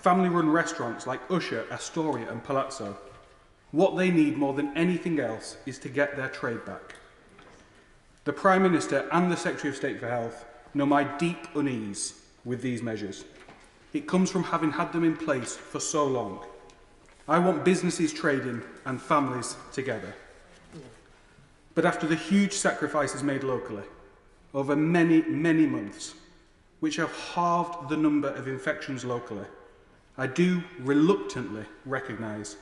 family-run restaurants like Usher, Astoria and Palazzo. What they need more than anything else is to get their trade back. The Prime Minister and the Secretary of State for Health know my deep unease with these measures. It comes from having had them in place for so long. I want businesses trading and families together. But after the huge sacrifices made locally, over many, many months, which have halved the number of infections locally, I do reluctantly recognise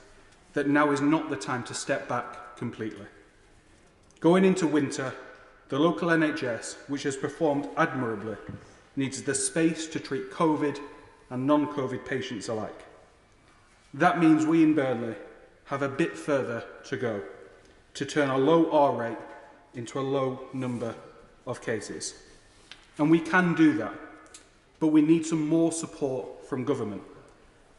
that now is not the time to step back completely. Going into winter, the local NHS, which has performed admirably, needs the space to treat COVID and non-COVID patients alike. That means we in Burnley have a bit further to go to turn a low R rate into a low number of cases. And we can do that, but we need some more support from government.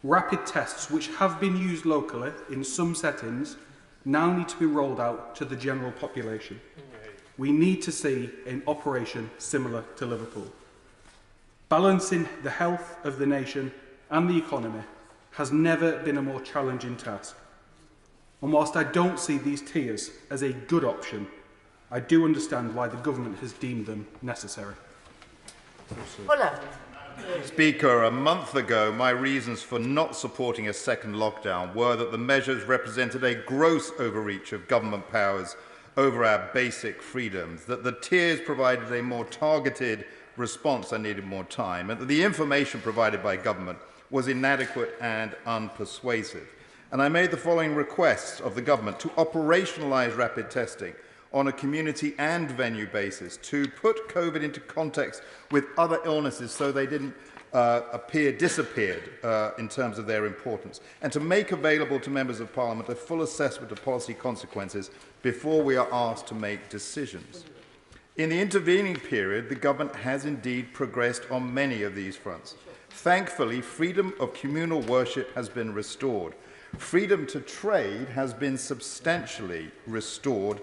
Rapid tests, which have been used locally in some settings, now need to be rolled out to the general population. We need to see an operation similar to Liverpool. Balancing the health of the nation and the economy has never been a more challenging task. And whilst I don't see these tiers as a good option, I do understand why the government has deemed them necessary. Muller. Speaker, a month ago, my reasons for not supporting a second lockdown were that the measures represented a gross overreach of government powers over our basic freedoms, that the tiers provided a more targeted response that needed more time, and that the information provided by government was inadequate and unpersuasive. And I made the following requests of the government: to operationalise rapid testing on a community and venue basis, to put COVID into context with other illnesses so they didn't disappeared in terms of their importance, and to make available to members of Parliament a full assessment of policy consequences before we are asked to make decisions. In the intervening period, the government has indeed progressed on many of these fronts. Thankfully, freedom of communal worship has been restored. Freedom to trade has been substantially restored.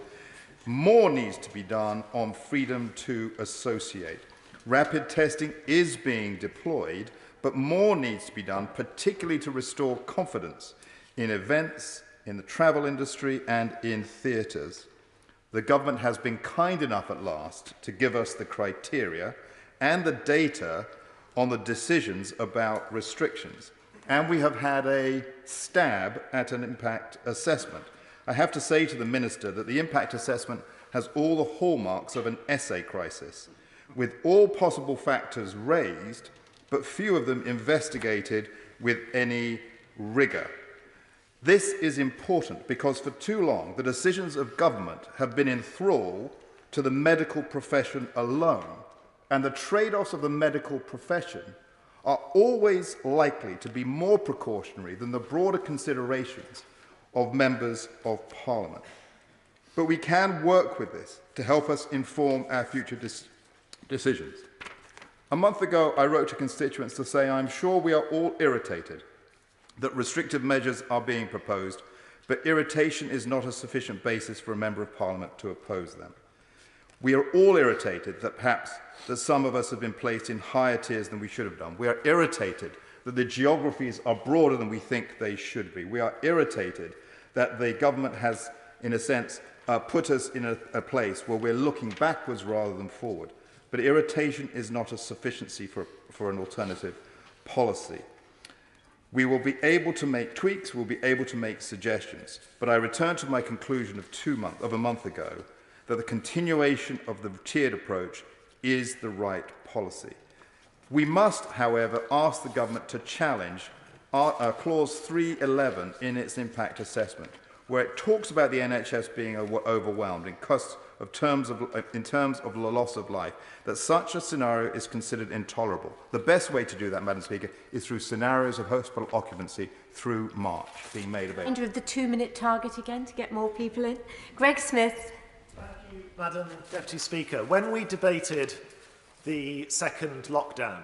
More needs to be done on freedom to associate. Rapid testing is being deployed, but more needs to be done, particularly to restore confidence in events, in the travel industry and in theatres. The government has been kind enough at last to give us the criteria and the data on the decisions about restrictions. And we have had a stab at an impact assessment. I have to say to the Minister that the impact assessment has all the hallmarks of an essay crisis, with all possible factors raised, but few of them investigated with any rigour. This is important because for too long the decisions of government have been in thrall to the medical profession alone, and the trade-offs of the medical profession are always likely to be more precautionary than the broader considerations of members of Parliament. But we can work with this to help us inform our future decisions. A month ago, I wrote to constituents to say I'm sure we are all irritated that restrictive measures are being proposed, but irritation is not a sufficient basis for a Member of Parliament to oppose them. We are all irritated that perhaps that some of us have been placed in higher tiers than we should have done. We are irritated that the geographies are broader than we think they should be. We are irritated that the government has, in a sense, put us in a place where we're looking backwards rather than forward. But irritation is not a sufficiency for an alternative policy. We will be able to make tweaks, we'll be able to make suggestions. But I return to my conclusion of a month ago, that the continuation of the tiered approach is the right policy. We must, however, ask the government to challenge clause 311 in its impact assessment, where it talks about the NHS being overwhelmed in terms of the loss of life, that such a scenario is considered intolerable. The best way to do that, Madam Speaker, is through scenarios of hospital occupancy through March being made available. Reminder of the 2-minute target again to get more people in. Greg Smith. Thank you, Madam Deputy Speaker. When we debated the second lockdown,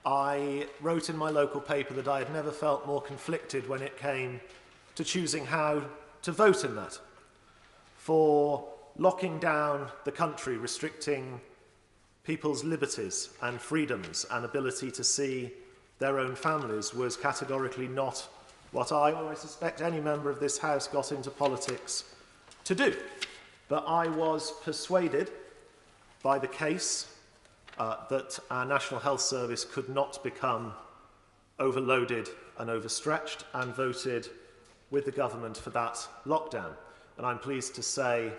I wrote in my local paper that I had never felt more conflicted when it came to choosing how to vote in that. For locking down the country, restricting people's liberties and freedoms and ability to see their own families was categorically not what I, or I suspect any member of this House, got into politics to do. But I was persuaded by the case that our National Health Service could not become overloaded and overstretched, and voted with the government for that lockdown. And I'm pleased to say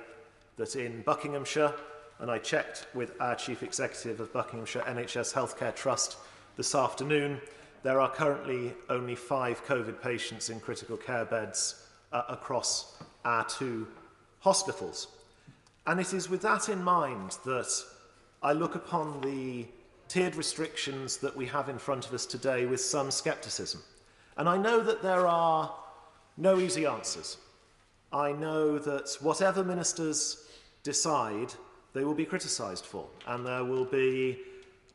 that in Buckinghamshire, and I checked with our Chief Executive of Buckinghamshire NHS Healthcare Trust this afternoon, there are currently only 5 COVID patients in critical care beds across our 2 hospitals. And it is with that in mind that I look upon the tiered restrictions that we have in front of us today with some scepticism. And I know that there are no easy answers. I know that whatever ministers decide, they will be criticised for, and there will be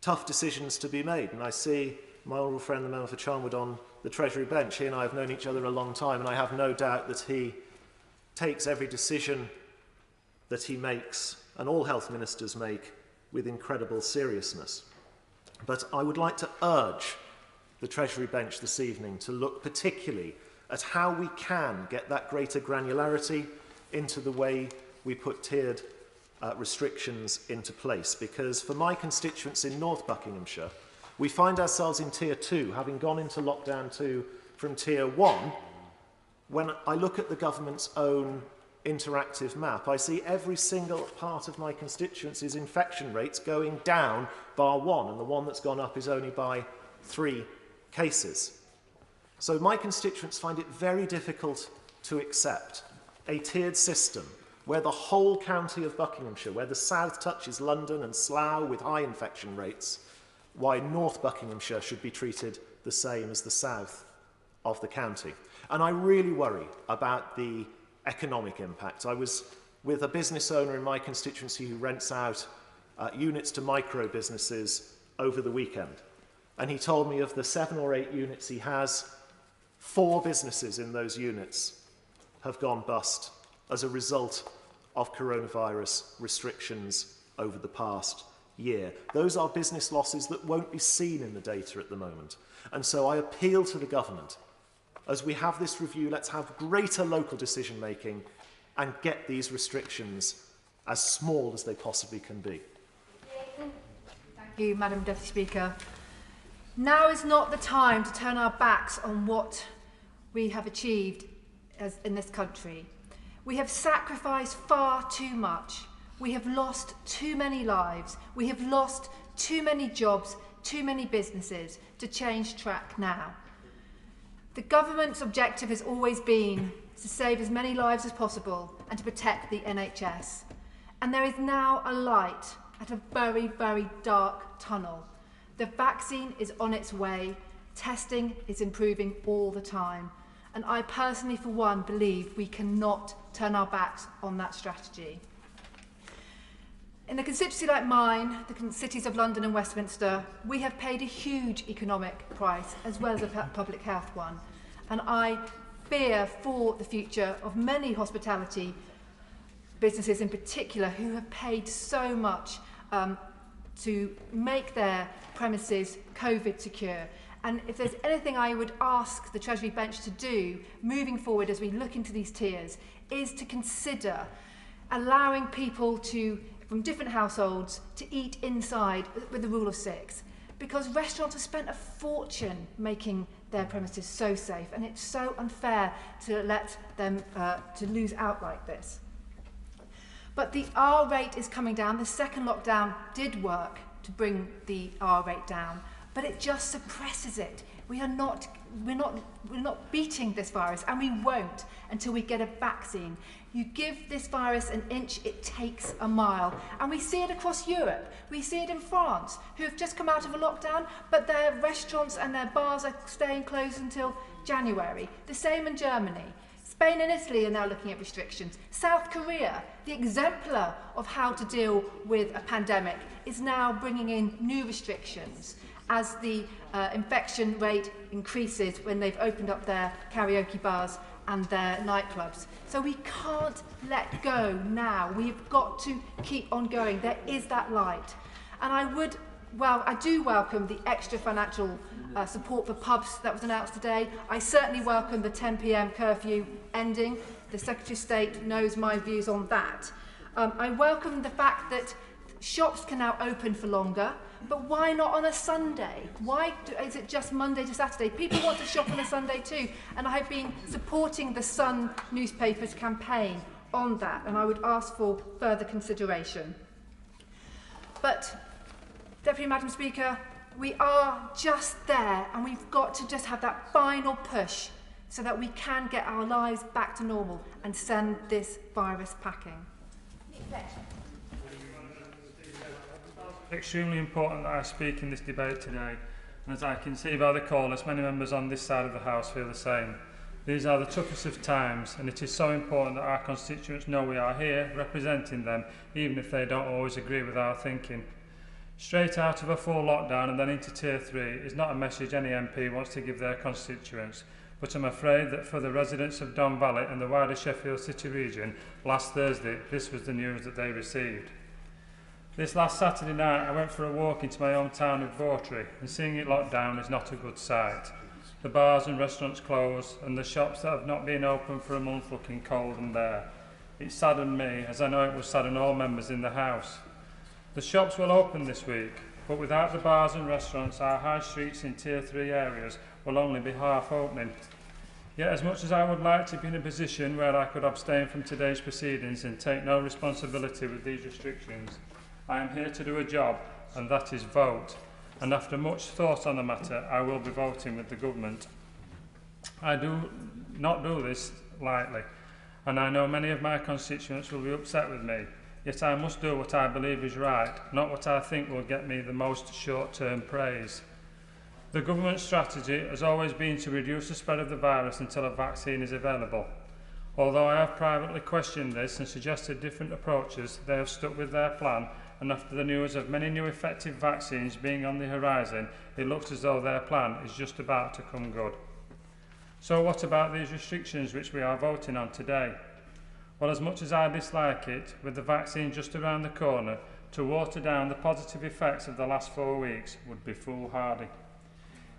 tough decisions to be made. And I see my honourable friend, the member for Charnwood, on the Treasury bench. He and I have known each other a long time, and I have no doubt that he takes every decision that he makes, and all health ministers make, with incredible seriousness. But I would like to urge the Treasury bench this evening to look particularly at how we can get that greater granularity into the way we put tiered restrictions into place. Because for my constituents in North Buckinghamshire, we find ourselves in Tier 2, having gone into lockdown 2 from Tier 1. When I look at the government's own interactive map, I see every single part of my constituency's infection rates going down bar 1, and the one that's gone up is only by 3 cases. So my constituents find it very difficult to accept a tiered system where the whole county of Buckinghamshire, where the south touches London and Slough with high infection rates, why North Buckinghamshire should be treated the same as the south of the county. And I really worry about the economic impact. I was with a business owner in my constituency who rents out units to micro businesses over the weekend. And he told me of the 7 or 8 units he has, 4 businesses in those units have gone bust as a result of coronavirus restrictions over the past year. Those are business losses that won't be seen in the data at the moment. And so I appeal to the government, as we have this review, let's have greater local decision making and get these restrictions as small as they possibly can be. Thank you, Madam Deputy Speaker. Now is not the time to turn our backs on what we have achieved in this country. We have sacrificed far too much. We have lost too many lives. We have lost too many jobs, too many businesses to change track now. The government's objective has always been to save as many lives as possible and to protect the NHS. And there is now a light at a very, very dark tunnel. The vaccine is on its way. Testing is improving all the time. And I personally, for one, believe we cannot turn our backs on that strategy. In a constituency like mine, the cities of London and Westminster, we have paid a huge economic price as well as a public health one. And I fear for the future of many hospitality businesses in particular who have paid so much to make their premises COVID secure. And if there's anything I would ask the Treasury bench to do moving forward as we look into these tiers is to consider allowing people from different households to eat inside with the rule of 6, because restaurants have spent a fortune making their premises so safe, and it's so unfair to let them to lose out like this. But the R rate is coming down. The second lockdown did work to bring the R rate down, but it just suppresses it. We're not beating this virus, and we won't until we get a vaccine. You give this virus an inch, it takes a mile. And we see it across Europe. We see it in France, who have just come out of a lockdown, but their restaurants and their bars are staying closed until January. The same in Germany. Spain and Italy are now looking at restrictions. South Korea, the exemplar of how to deal with a pandemic, is now bringing in new restrictions as the infection rate increases when they've opened up their karaoke bars and their nightclubs. So we can't let go now. We've got to keep on going. There is that light. And I do welcome the extra financial support for pubs that was announced today. I certainly welcome the 10 p.m. curfew ending. The Secretary of State knows my views on that. I welcome the fact that shops can now open for longer, but why not on a Sunday? Why is it just Monday to Saturday? People want to shop on a Sunday too, and I have been supporting the Sun newspaper's campaign on that, and I would ask for further consideration. But, Deputy Madam Speaker, we are just there, and we've got to just have that final push so that we can get our lives back to normal and send this virus packing. Extremely important that I speak in this debate today, and as I can see by the callers, many members on this side of the House feel the same. These are the toughest of times, and it is so important that our constituents know we are here representing them, even if they don't always agree with our thinking. Straight out of a full lockdown and then into Tier 3 is not a message any MP wants to give their constituents, but I'm afraid that for the residents of Don Valley and the wider Sheffield City region, last Thursday, this was the news that they received. This last Saturday night, I went for a walk into my hometown of Bawtry, and seeing it locked down is not a good sight. The bars and restaurants closed, and the shops that have not been open for a month looking cold and bare. It saddened me, as I know it will sadden all members in the House. The shops will open this week, but without the bars and restaurants, our high streets in Tier 3 areas will only be half opening. Yet as much as I would like to be in a position where I could abstain from today's proceedings and take no responsibility with these restrictions, I am here to do a job, and that is vote. And after much thought on the matter, I will be voting with the government. I do not do this lightly, and I know many of my constituents will be upset with me. Yet I must do what I believe is right, not what I think will get me the most short-term praise. The government's strategy has always been to reduce the spread of the virus until a vaccine is available. Although I have privately questioned this and suggested different approaches, they have stuck with their plan, and after the news of many new effective vaccines being on the horizon, it looks as though their plan is just about to come good. So what about these restrictions which we are voting on today? Well, as much as I dislike it, with the vaccine just around the corner, to water down the positive effects of the last 4 weeks would be foolhardy.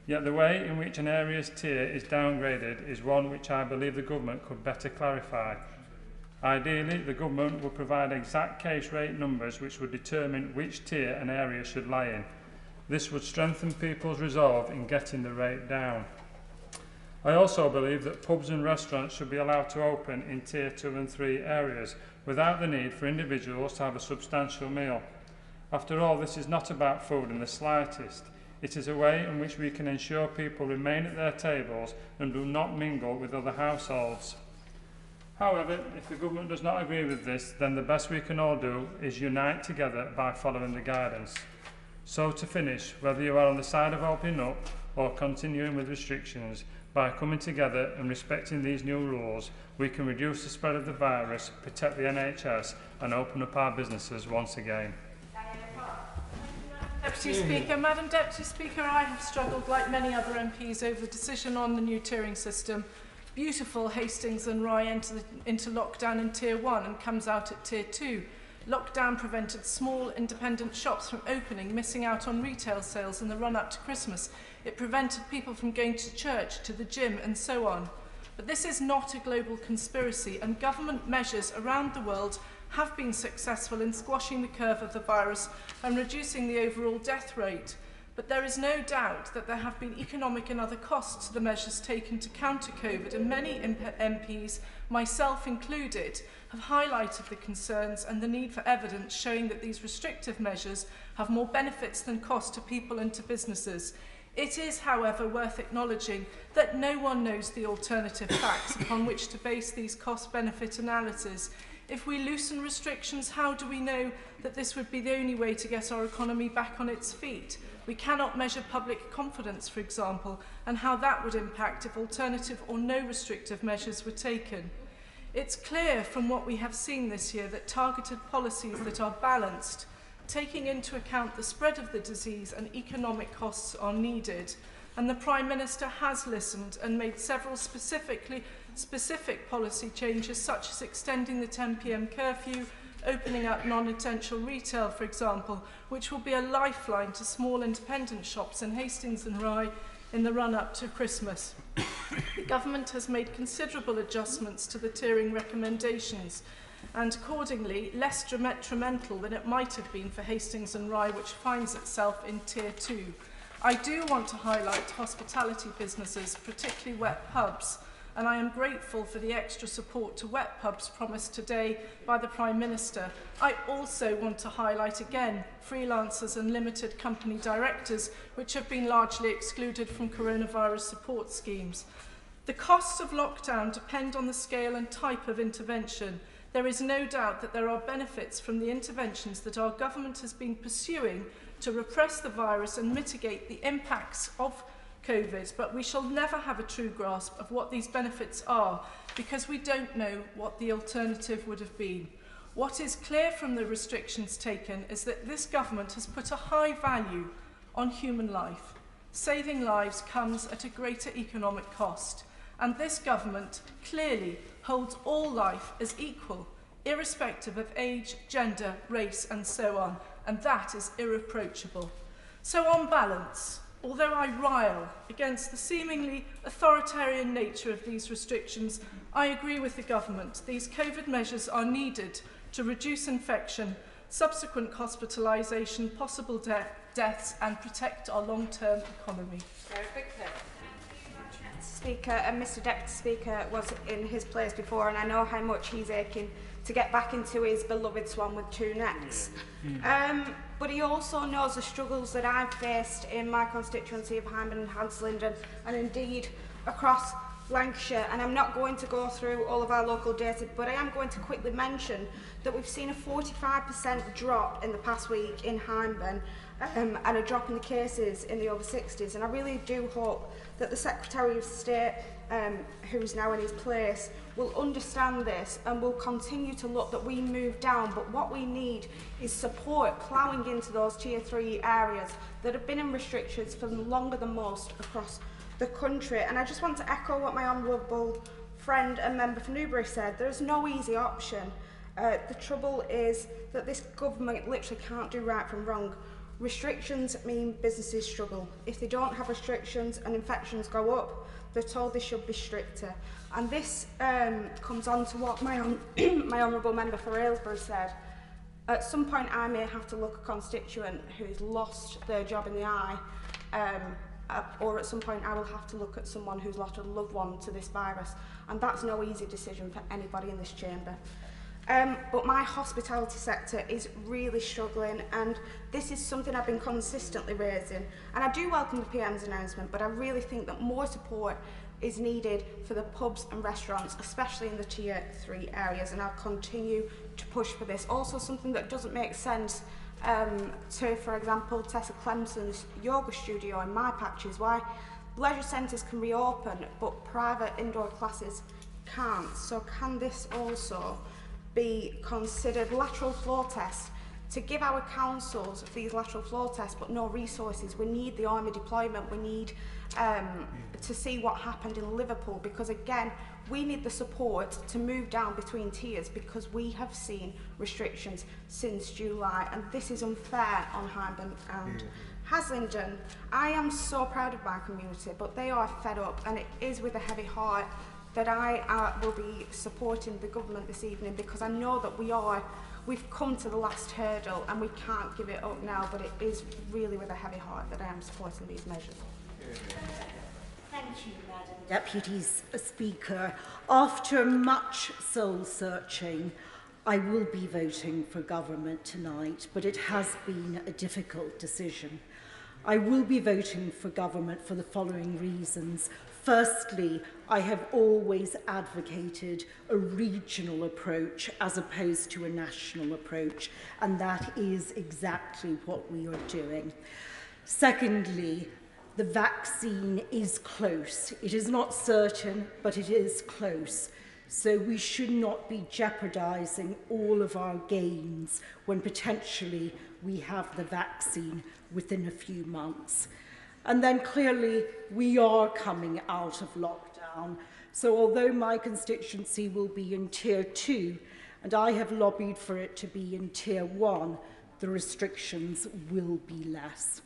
Yet the way in which an area's tier is downgraded is one which I believe the government could better clarify. Ideally, the government would provide exact case rate numbers which would determine which tier an area should lie in. This would strengthen people's resolve in getting the rate down. I also believe that pubs and restaurants should be allowed to open in Tier 2 and 3 areas without the need for individuals to have a substantial meal. After all, this is not about food in the slightest. It is a way in which we can ensure people remain at their tables and do not mingle with other households. However, if the government does not agree with this, then the best we can all do is unite together by following the guidance. So to finish, whether you are on the side of opening up or continuing with restrictions, by coming together and respecting these new rules, we can reduce the spread of the virus, protect the NHS and open up our businesses once again. Deputy Speaker, Madam Deputy Speaker, I have struggled like many other MPs over the decision on the new tiering system. Beautiful Hastings and Rye into lockdown in Tier 1 and comes out at Tier 2. Lockdown prevented small independent shops from opening, missing out on retail sales in the run-up to Christmas. It prevented people from going to church, to the gym and so on. But this is not a global conspiracy, and government measures around the world have been successful in squashing the curve of the virus and reducing the overall death rate. But there is no doubt that there have been economic and other costs to the measures taken to counter COVID, and many MPs, myself included, have highlighted the concerns and the need for evidence showing that these restrictive measures have more benefits than cost to people and to businesses. It is, however, worth acknowledging that no one knows the alternative facts upon which to base these cost-benefit analyses. If we loosen restrictions, how do we know that this would be the only way to get our economy back on its feet? We cannot measure public confidence, for example, and how that would impact if alternative or no restrictive measures were taken. It's clear from what we have seen this year that targeted policies that are balanced, taking into account the spread of the disease and economic costs, are needed. And the Prime Minister has listened and made several specific policy changes, such as extending the 10 p.m. curfew, opening up non-essential retail, for example, which will be a lifeline to small independent shops in Hastings and Rye, in the run-up to Christmas. The government has made considerable adjustments to the tiering recommendations and accordingly less detrimental than it might have been for Hastings and Rye, which finds itself in Tier 2. I do want to highlight hospitality businesses, particularly wet pubs, and I am grateful for the extra support to wet pubs promised today by the Prime Minister. I also want to highlight again freelancers and limited company directors, which have been largely excluded from coronavirus support schemes. The costs of lockdown depend on the scale and type of intervention. There is no doubt that there are benefits from the interventions that our government has been pursuing to repress the virus and mitigate the impacts of COVID, but we shall never have a true grasp of what these benefits are because we don't know what the alternative would have been. What is clear from the restrictions taken is that this government has put a high value on human life. Saving lives comes at a greater economic cost, and this government clearly holds all life as equal, irrespective of age, gender, race, and so on, and that is irreproachable. So on balance, although I rile against the seemingly authoritarian nature of these restrictions, I agree with the government. These COVID measures are needed to reduce infection, subsequent hospitalisation, possible deaths and protect our long-term economy. Speaker, and Mr Deputy Speaker was in his place before, and I know how much he's aching to get back into his beloved Swan with two necks. But he also knows the struggles that I've faced in my constituency of Hyndburn and Haslingden, and indeed across Lancashire. And I'm not going to go through all of our local data, but I am going to quickly mention that we've seen a 45% drop in the past week in Hyndburn, and a drop in the cases in the over 60s. And I really do hope that the Secretary of State, who's now in his place, will understand this and will continue to look that we move down. But what we need is support ploughing into those Tier 3 areas that have been in restrictions for longer than most across the country. And I just want to echo what my honourable friend and member for Newbury said. There is no easy option. The trouble is that this government literally can't do right from wrong. Restrictions mean businesses struggle. If they don't have restrictions and infections go up, they're told they should be stricter. And this comes on to what my honourable member for Aylesbury said. At some point I may have to look a constituent who's lost their job in the eye, or at some point I will have to look at someone who's lost a loved one to this virus. And that's no easy decision for anybody in this chamber. But my hospitality sector is really struggling, and this is something I've been consistently raising. And I do welcome the PM's announcement, but I really think that more support is needed for the pubs and restaurants, especially in the Tier 3 areas, and I'll continue to push for this. Also, something that doesn't make sense to, for example, Tessa Clemson's yoga studio in my patch is why leisure centres can reopen, but private indoor classes can't. So can this also be considered lateral floor tests to give our councils these lateral floor tests, but no resources? We need the army deployment. We need to see what happened in Liverpool, because again, we need the support to move down between tiers, because we have seen restrictions since July, and this is unfair on Hyndburn and Haslingden. I am so proud of my community, but they are fed up, and it is with a heavy heart that I will be supporting the government this evening, because I know that we've come to the last hurdle and we can't give it up now, but it is really with a heavy heart that I am supporting these measures. Thank you, Madam Deputy Speaker. After much soul searching, I will be voting for government tonight, but it has been a difficult decision. I will be voting for government for the following reasons. Firstly, I have always advocated a regional approach as opposed to a national approach, and that is exactly what we are doing. Secondly, the vaccine is close. It is not certain, but it is close. So we should not be jeopardising all of our gains when potentially we have the vaccine within a few months. And then clearly we are coming out of lockdown. So although my constituency will be in Tier 2, and I have lobbied for it to be in Tier 1, the restrictions will be less.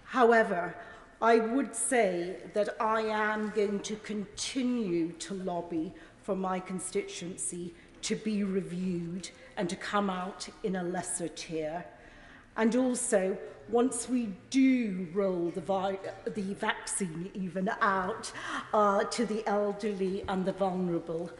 However, I would say that I am going to continue to lobby for my constituency to be reviewed and to come out in a lesser tier. And also, once we do roll the vaccine even out to the elderly and the vulnerable,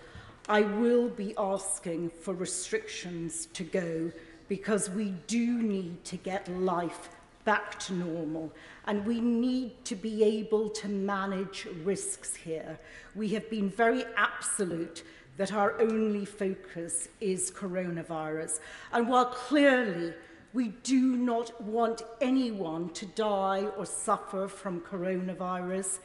I will be asking for restrictions to go, because we do need to get life back to normal, and we need to be able to manage risks here. We have been very absolute that our only focus is coronavirus, and while clearly we do not want anyone to die or suffer from coronavirus,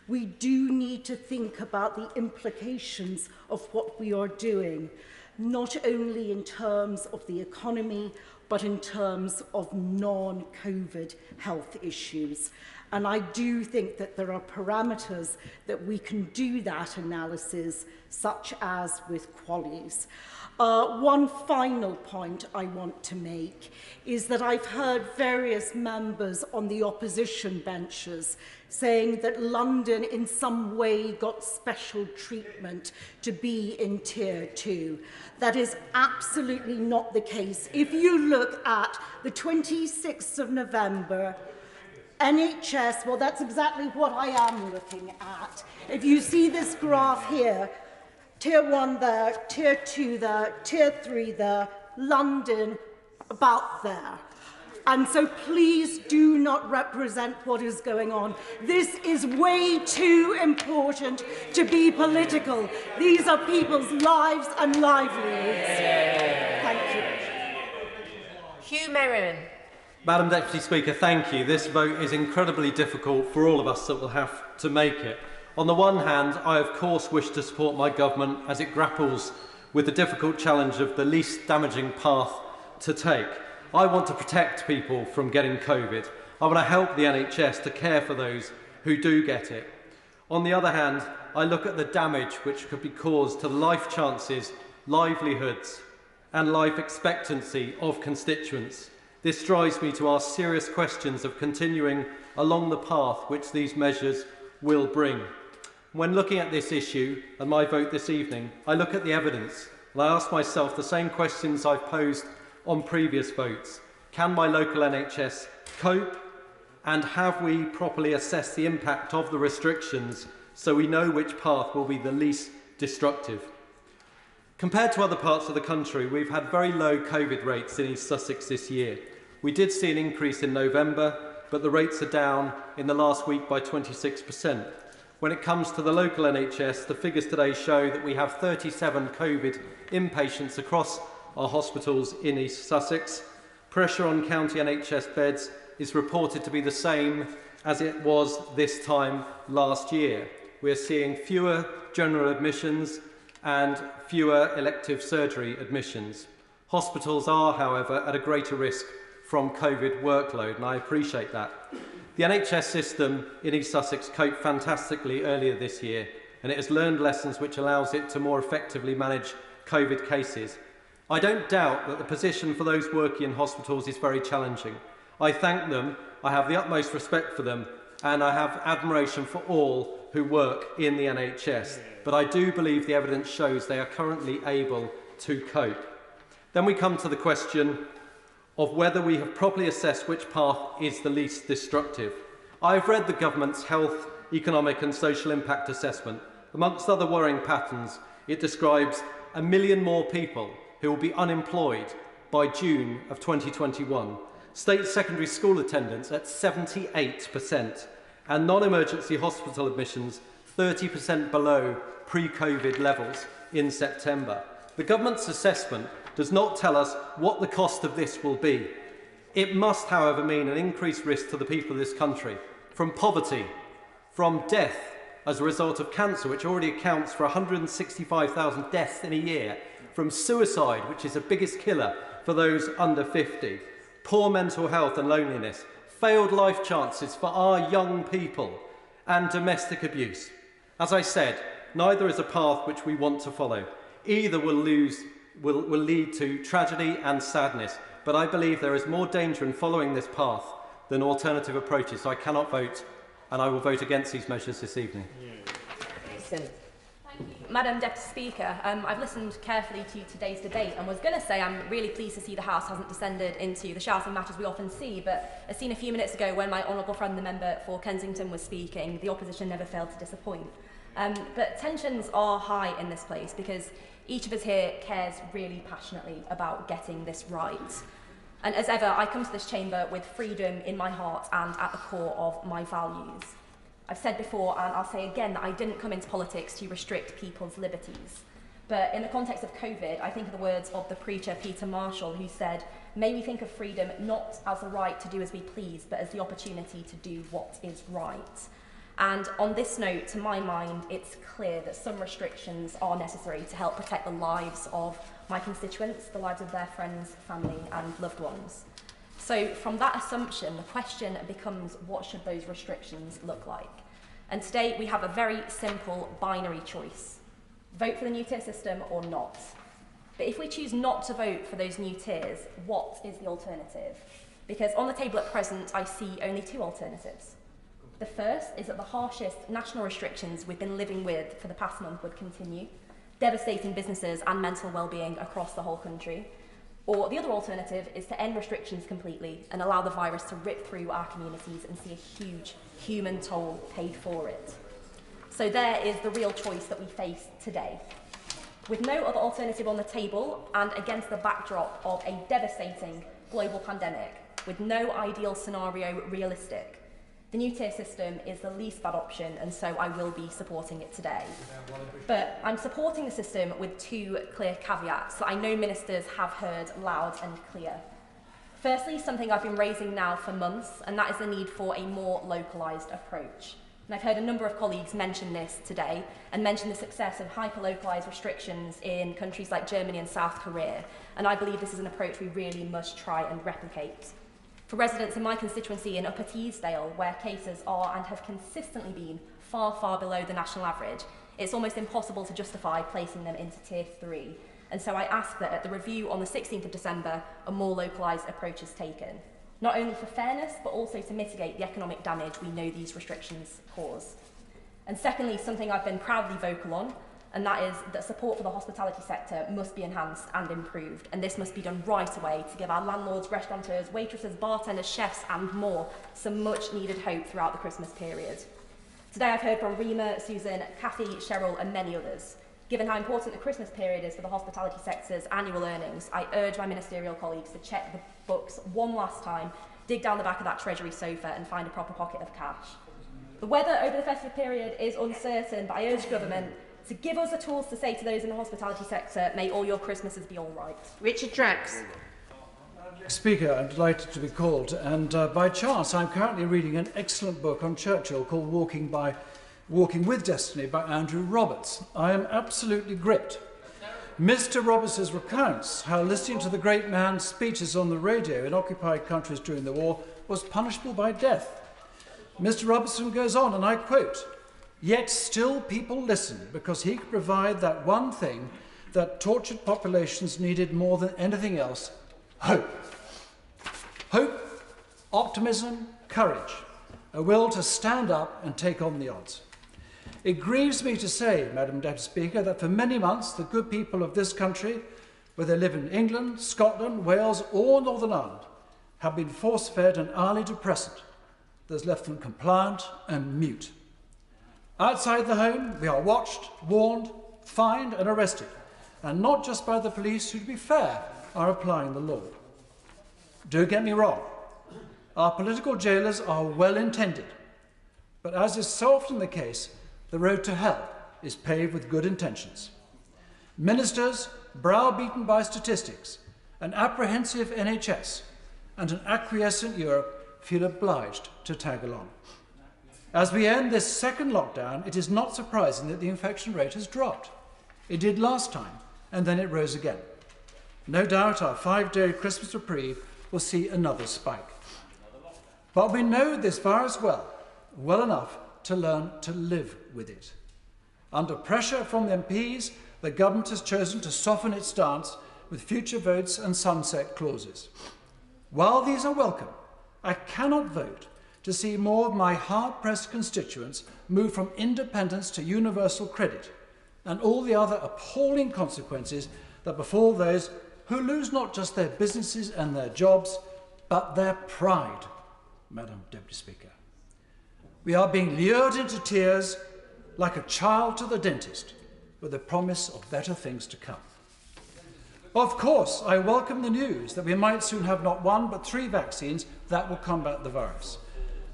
we do need to think about the implications of what we are doing, not only in terms of the economy, but in terms of non-COVID health issues. And I do think that there are parameters that we can do that analysis, such as with QALYs. One final point I want to make is that I've heard various members on the opposition benches saying that London in some way got special treatment to be in Tier 2. That is absolutely not the case. If you look at the 26th of November, NHS, well, that's exactly what I am looking at. If you see this graph here, Tier 1 there, Tier 2 there, Tier 3 there, London about there. And so please do not represent what is going on. This is way too important to be political. These are people's lives and livelihoods. Thank you. Hugh Merriman. Madam Deputy Speaker, thank you. This vote is incredibly difficult for all of us that will have to make it. On the one hand, I of course wish to support my government as it grapples with the difficult challenge of the least damaging path to take. I want to protect people from getting COVID. I want to help the NHS to care for those who do get it. On the other hand, I look at the damage which could be caused to the life chances, livelihoods and life expectancy of constituents. This drives me to ask serious questions of continuing along the path which these measures will bring. When looking at this issue and my vote this evening, I look at the evidence and I ask myself the same questions I've posed on previous votes. Can my local NHS cope? And have we properly assessed the impact of the restrictions so we know which path will be the least destructive? Compared to other parts of the country, we've had very low COVID rates in East Sussex this year. We did see an increase in November, but the rates are down in the last week by 26%. When it comes to the local NHS, the figures today show that we have 37 COVID inpatients across our hospitals in East Sussex. Pressure on county NHS beds is reported to be the same as it was this time last year. We're seeing fewer general admissions and fewer elective surgery admissions. Hospitals are, however, at a greater risk from COVID workload, and I appreciate that. The NHS system in East Sussex coped fantastically earlier this year, and it has learned lessons which allows it to more effectively manage COVID cases. I don't doubt that the position for those working in hospitals is very challenging. I thank them, I have the utmost respect for them, and I have admiration for all who work in the NHS. But I do believe the evidence shows they are currently able to cope. Then we come to the question of whether we have properly assessed which path is the least destructive. I've read the government's health, economic and social impact assessment. Amongst other worrying patterns, it describes 1 million more people who will be unemployed by June of 2021, state secondary school attendance at 78%, and non-emergency hospital admissions 30% below pre-COVID levels in September. The government's assessment does not tell us what the cost of this will be. It must, however, mean an increased risk to the people of this country, from poverty, from death as a result of cancer, which already accounts for 165,000 deaths in a year, from suicide, which is the biggest killer for those under 50, poor mental health and loneliness, failed life chances for our young people, and domestic abuse. As I said, neither is a path which we want to follow. Either will lead to tragedy and sadness, but I believe there is more danger in following this path than alternative approaches, so I cannot vote and I will vote against these measures this evening. Madam Deputy Speaker, I've listened carefully to today's debate and was going to say I'm really pleased to see the House hasn't descended into the shouting matters we often see, but as seen a few minutes ago when my honourable friend, the member for Kensington, was speaking, the opposition never failed to disappoint. But tensions are high in this place because each of us here cares really passionately about getting this right. And as ever, I come to this chamber with freedom in my heart and at the core of my values. I've said before, and I'll say again, that I didn't come into politics to restrict people's liberties. But in the context of COVID, I think of the words of the preacher Peter Marshall, who said, "May we think of freedom not as the right to do as we please, but as the opportunity to do what is right." And on this note, to my mind, it's clear that some restrictions are necessary to help protect the lives of my constituents, the lives of their friends, family and loved ones. So from that assumption, the question becomes, what should those restrictions look like? And today we have a very simple binary choice. Vote for the new tier system or not. But if we choose not to vote for those new tiers, what is the alternative? Because on the table at present, I see only two alternatives. The first is that the harshest national restrictions we've been living with for the past month would continue, devastating businesses and mental well-being across the whole country. Or the other alternative is to end restrictions completely and allow the virus to rip through our communities and see a huge human toll paid for it. So there is the real choice that we face today. With no other alternative on the table and against the backdrop of a devastating global pandemic, with no ideal scenario realistic, the new tier system is the least bad option, and so I will be supporting it today. But I'm supporting the system with two clear caveats that I know ministers have heard loud and clear. Firstly, something I've been raising now for months, and that is the need for a more localised approach. And I've heard a number of colleagues mention this today and mention the success of hyper-localised restrictions in countries like Germany and South Korea, and I believe this is an approach we really must try and replicate. For residents in my constituency in Upper Teesdale, where cases are and have consistently been far, far below the national average, it's almost impossible to justify placing them into Tier 3. And so I ask that at the review on the 16th of December, a more localised approach is taken, not only for fairness, but also to mitigate the economic damage we know these restrictions cause. And secondly, something I've been proudly vocal on, and that is that support for the hospitality sector must be enhanced and improved, and this must be done right away to give our landlords, restaurateurs, waitresses, bartenders, chefs and more some much needed hope throughout the Christmas period. Today I've heard from Rima, Susan, Kathy, Cheryl and many others. Given how important the Christmas period is for the hospitality sector's annual earnings, I urge my ministerial colleagues to check the books one last time, dig down the back of that Treasury sofa and find a proper pocket of cash. The weather over the festive period is uncertain, but I urge government to give us the tools to say to those in the hospitality sector, may all your Christmases be all right. Richard Drax. Speaker, I'm delighted to be called, and by chance I'm currently reading an excellent book on Churchill called Walking with Destiny by Andrew Roberts. I am absolutely gripped. Mr. Roberts' recounts how listening to the great man's speeches on the radio in occupied countries during the war was punishable by death. Mr. Robertson goes on, and I quote, "Yet still people listen because he could provide that one thing that tortured populations needed more than anything else, hope. Hope, optimism, courage, a will to stand up and take on the odds. It grieves me to say, Madam Deputy Speaker, that for many months the good people of this country, whether they live in England, Scotland, Wales or Northern Ireland, have been force-fed an hourly depressant that has left them compliant and mute. Outside the home, we are watched, warned, fined and arrested, and not just by the police who, to be fair, are applying the law. Don't get me wrong, our political jailers are well-intended, but as is so often the case, the road to hell is paved with good intentions. Ministers, browbeaten by statistics, an apprehensive NHS, and an acquiescent Europe feel obliged to tag along. As we end this second lockdown, it is not surprising that the infection rate has dropped. It did last time, and then it rose again. No doubt our 5-day Christmas reprieve will see another spike. But we know this virus well enough to learn to live with it. Under pressure from the MPs, the government has chosen to soften its stance with future votes and sunset clauses. While these are welcome, I cannot vote to see more of my hard-pressed constituents move from independence to universal credit, and all the other appalling consequences that befall those who lose not just their businesses and their jobs, but their pride, Madam Deputy Speaker. We are being lured into tears like a child to the dentist with the promise of better things to come. Of course, I welcome the news that we might soon have not one but 3 vaccines that will combat the virus.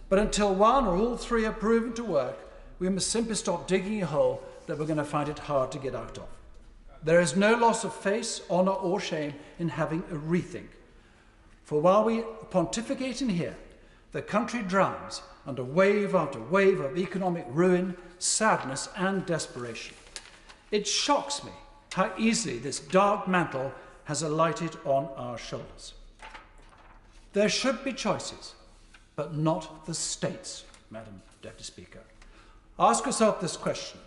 But until one or all 3 are proven to work, we must simply stop digging a hole that we're going to find it hard to get out of. There is no loss of face, honour or shame in having a rethink. For while we pontificate in here, the country drowns under wave after wave of economic ruin, sadness and desperation. It shocks me how easily this dark mantle has alighted on our shoulders. There should be choices, but not the states, Madam Deputy Speaker. Ask yourself this question: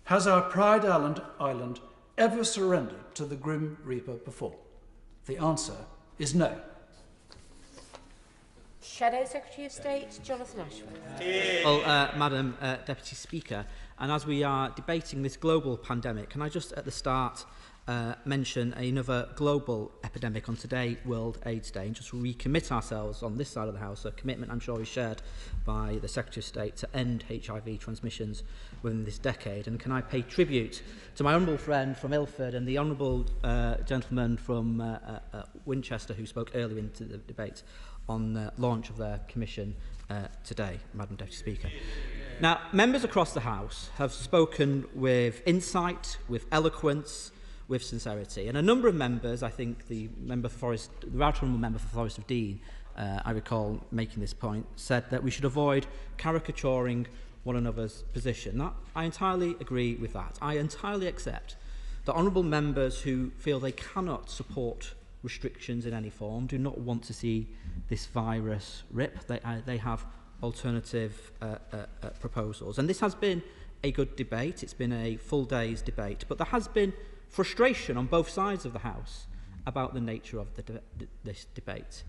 has our Pride Island ever surrendered to the Grim Reaper before? The answer is no. Shadow Secretary of State, Jonathan Ashworth. Well, Madam Deputy Speaker, and as we are debating this global pandemic, can I just at the start mention another global epidemic on today, World AIDS Day, and just recommit ourselves on this side of the House, a commitment I'm sure is shared by the Secretary of State to end HIV transmissions within this decade. And can I pay tribute to my honourable friend from Ilford and the honourable gentleman from Winchester who spoke earlier into the debate on the launch of their commission today, Madam Deputy Speaker. Now, members across the House have spoken with insight, with eloquence, with sincerity. And a number of members, I think the Right Honourable Member for Forest of Dean, I recall making this point, said that we should avoid caricaturing one another's position. Now, I entirely agree with that. I entirely accept that honourable members who feel they cannot support restrictions in any form, do not want to see this virus rip. They have alternative proposals. And this has been a good debate. It's been a full day's debate. But there has been frustration on both sides of the House about the nature of this debate.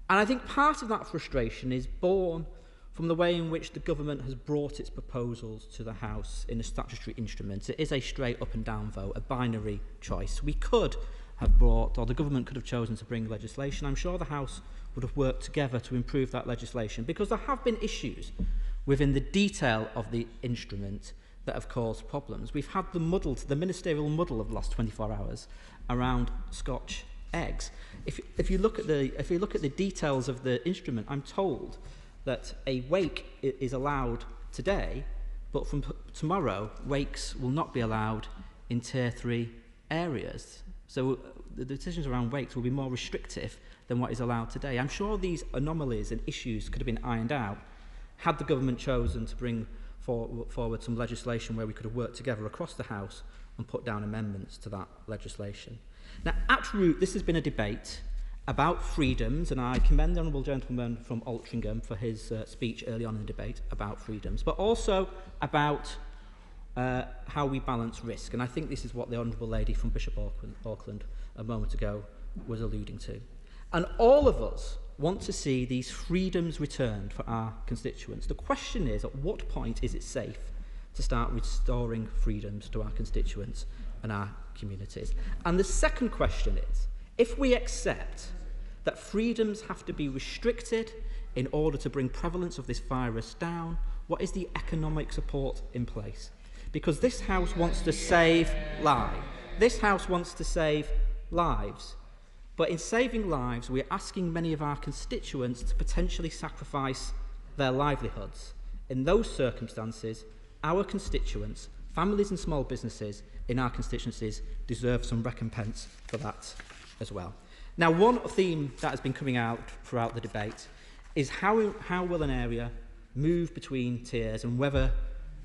And I think part of that frustration is born from the way in which the government has brought its proposals to the House in a statutory instrument. It is a straight up and down vote, a binary choice. We could have brought, or the government could have chosen to bring legislation. I'm sure the House would have worked together to improve that legislation, because there have been issues within the detail of the instrument that have caused problems. We've had the ministerial muddle of the last 24 hours around Scotch eggs. If you look at the details of the instrument, I'm told that a wake is allowed today, but from tomorrow, wakes will not be allowed in Tier 3 areas. So the decisions around wakes will be more restrictive than what is allowed today. I'm sure these anomalies and issues could have been ironed out had the government chosen to bring forward some legislation where we could have worked together across the House and put down amendments to that legislation. Now, at root, this has been a debate about freedoms, and I commend the honourable gentleman from Altrincham for his speech early on in the debate about freedoms, but also about how we balance risk. And I think this is what the honourable lady from Bishop Auckland a moment ago was alluding to. And all of us want to see these freedoms returned for our constituents. The question is, at what point is it safe to start restoring freedoms to our constituents and our communities? And the second question is, if we accept that freedoms have to be restricted in order to bring prevalence of this virus down, what is the economic support in place? Because this House wants to save lives. This House wants to save lives. But in saving lives, we're asking many of our constituents to potentially sacrifice their livelihoods. In those circumstances, our constituents, families and small businesses in our constituencies, deserve some recompense for that as well. Now, one theme that has been coming out throughout the debate is how will an area move between tiers, and whether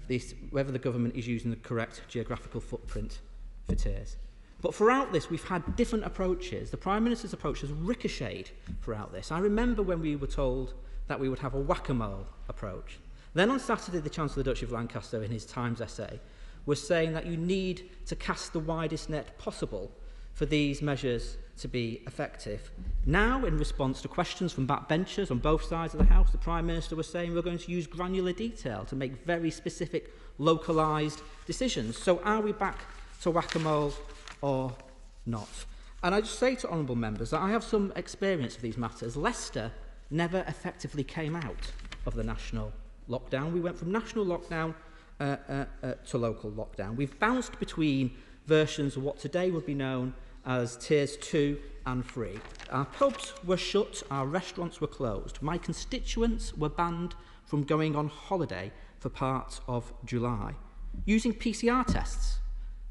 the government is using the correct geographical footprint for tiers. But throughout this, we've had different approaches. The Prime Minister's approach has ricocheted throughout this. I remember when we were told that we would have a whack-a-mole approach. Then on Saturday, the Chancellor of the Duchy of Lancaster, in his Times essay, was saying that you need to cast the widest net possible for these measures to be effective. Now, in response to questions from backbenchers on both sides of the House, the Prime Minister was saying we're going to use granular detail to make very specific, localised decisions. So are we back to whack-a-mole or not? And I just say to honourable members that I have some experience of these matters. Leicester never effectively came out of the national lockdown. We went from national lockdown to local lockdown. We've bounced between versions of what today would be known as tiers 2 and 3. Our pubs were shut, our restaurants were closed. My constituents were banned from going on holiday for part of July. Using PCR tests,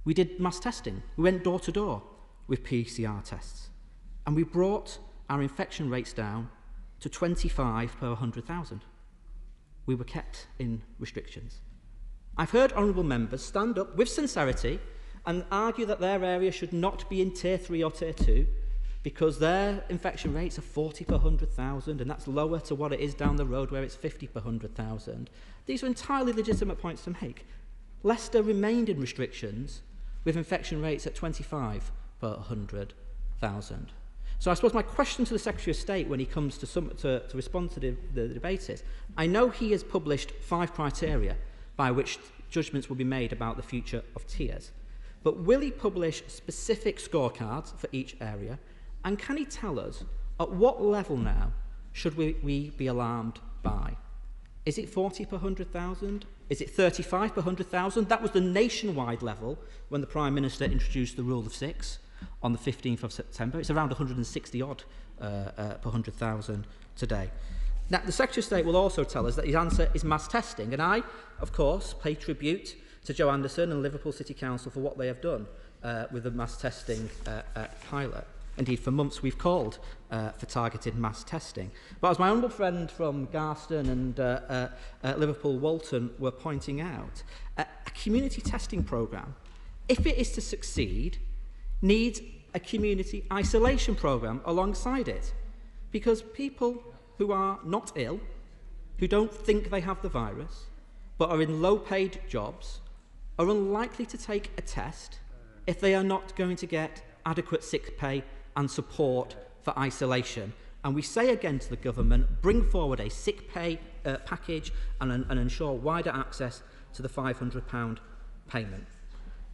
we did mass testing. We went door to door with PCR tests. And we brought our infection rates down to 25 per 100,000. We were kept in restrictions. I've heard honourable members stand up with sincerity and argue that their area should not be in tier 3 or tier 2 because their infection rates are 40 per 100,000 and that's lower to what it is down the road where it's 50 per 100,000. These are entirely legitimate points to make. Leicester remained in restrictions with infection rates at 25 per 100,000. So I suppose my question to the Secretary of State when he comes to respond to the debate is, I know he has published 5 criteria by which judgments will be made about the future of tiers. But will he publish specific scorecards for each area? And can he tell us at what level now should we be alarmed by? Is it 40 per 100,000? Is it 35 per 100,000? That was the nationwide level when the Prime Minister introduced the rule of 6 on the 15th of September. It's around 160 odd per 100,000 today. Now, the Secretary of State will also tell us that his answer is mass testing. And I, of course, pay tribute to Joe Anderson and Liverpool City Council for what they have done with the mass testing pilot. Indeed, for months we've called for targeted mass testing. But as my honourable friend from Garston and Liverpool Walton were pointing out, a community testing programme, if it is to succeed, needs a community isolation programme alongside it. Because people who are not ill, who don't think they have the virus, but are in low-paid jobs, are unlikely to take a test if they are not going to get adequate sick pay and support for isolation. And we say again to the government, bring forward a sick pay package and ensure wider access to the £500 payment.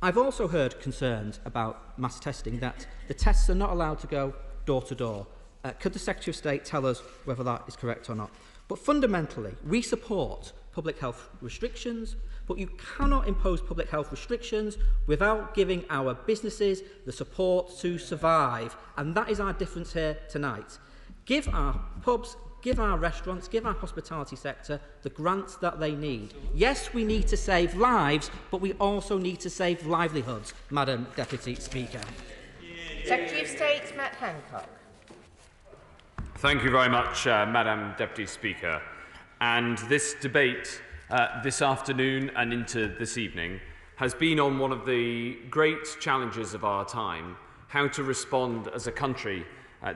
I've also heard concerns about mass testing, that the tests are not allowed to go door to door. Could the Secretary of State tell us whether that is correct or not? But fundamentally, we support public health restrictions, but you cannot impose public health restrictions without giving our businesses the support to survive. And that is our difference here tonight. Give our pubs, give our restaurants, give our hospitality sector the grants that they need. Yes, we need to save lives, but we also need to save livelihoods, Madam Deputy Speaker. Secretary of State Matt Hancock. Thank you very much, Madam Deputy Speaker. And this debate this afternoon and into this evening has been on one of the great challenges of our time, how to respond as a country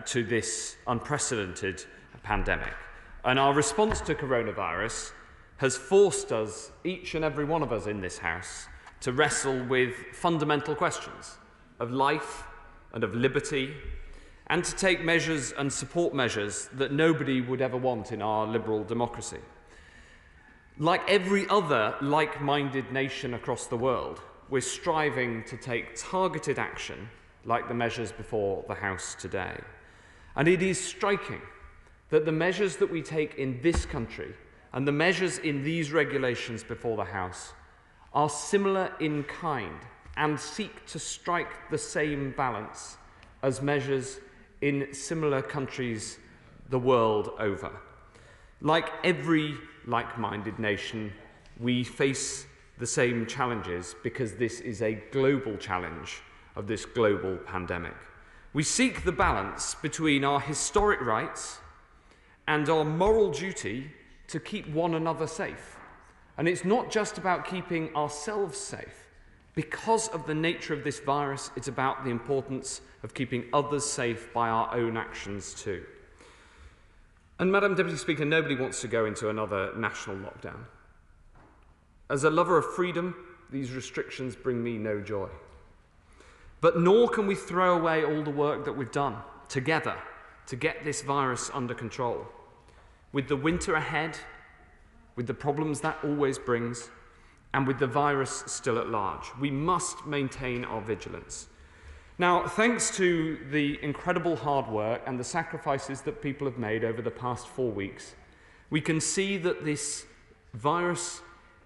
to this unprecedented pandemic. And our response to coronavirus has forced us, each and every one of us in this House, to wrestle with fundamental questions of life and of liberty, and to take measures and support measures that nobody would ever want in our liberal democracy. Like every other like-minded nation across the world, we're striving to take targeted action like the measures before the House today. And it is striking that the measures that we take in this country and the measures in these regulations before the House are similar in kind and seek to strike the same balance as measures in similar countries the world over. Like every like-minded nation, we face the same challenges because this is a global challenge of this global pandemic. We seek the balance between our historic rights and our moral duty to keep one another safe. And it's not just about keeping ourselves safe. Because of the nature of this virus, it's about the importance of keeping others safe by our own actions too. And Madam Deputy Speaker, nobody wants to go into another national lockdown. As a lover of freedom, these restrictions bring me no joy. But nor can we throw away all the work that we've done together to get this virus under control. With the winter ahead, with the problems that always brings, and with the virus still at large, we must maintain our vigilance. Now, thanks to the incredible hard work and the sacrifices that people have made over the past 4 weeks, we can see that this virus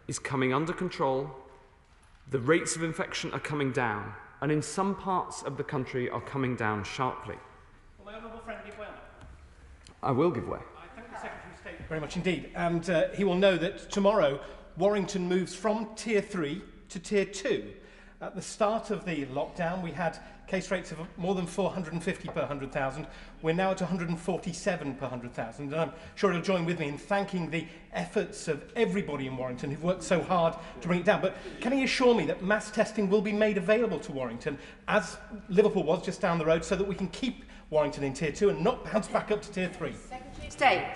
is coming under control, the rates of infection are coming down, and in some parts of the country are coming down sharply. Will my honourable friend give way? I will give way. I thank the Secretary of State very much indeed, and he will know that tomorrow Warrington moves from Tier 3 to Tier 2. At the start of the lockdown, we had case rates of more than 450 per 100,000. We're now at 147 per 100,000, and I'm sure you'll join with me in thanking the efforts of everybody in Warrington who've worked so hard to bring it down. But can he assure me that mass testing will be made available to Warrington, as Liverpool was just down the road, so that we can keep Warrington in Tier 2 and not bounce back up to Tier 3? Secretary of State.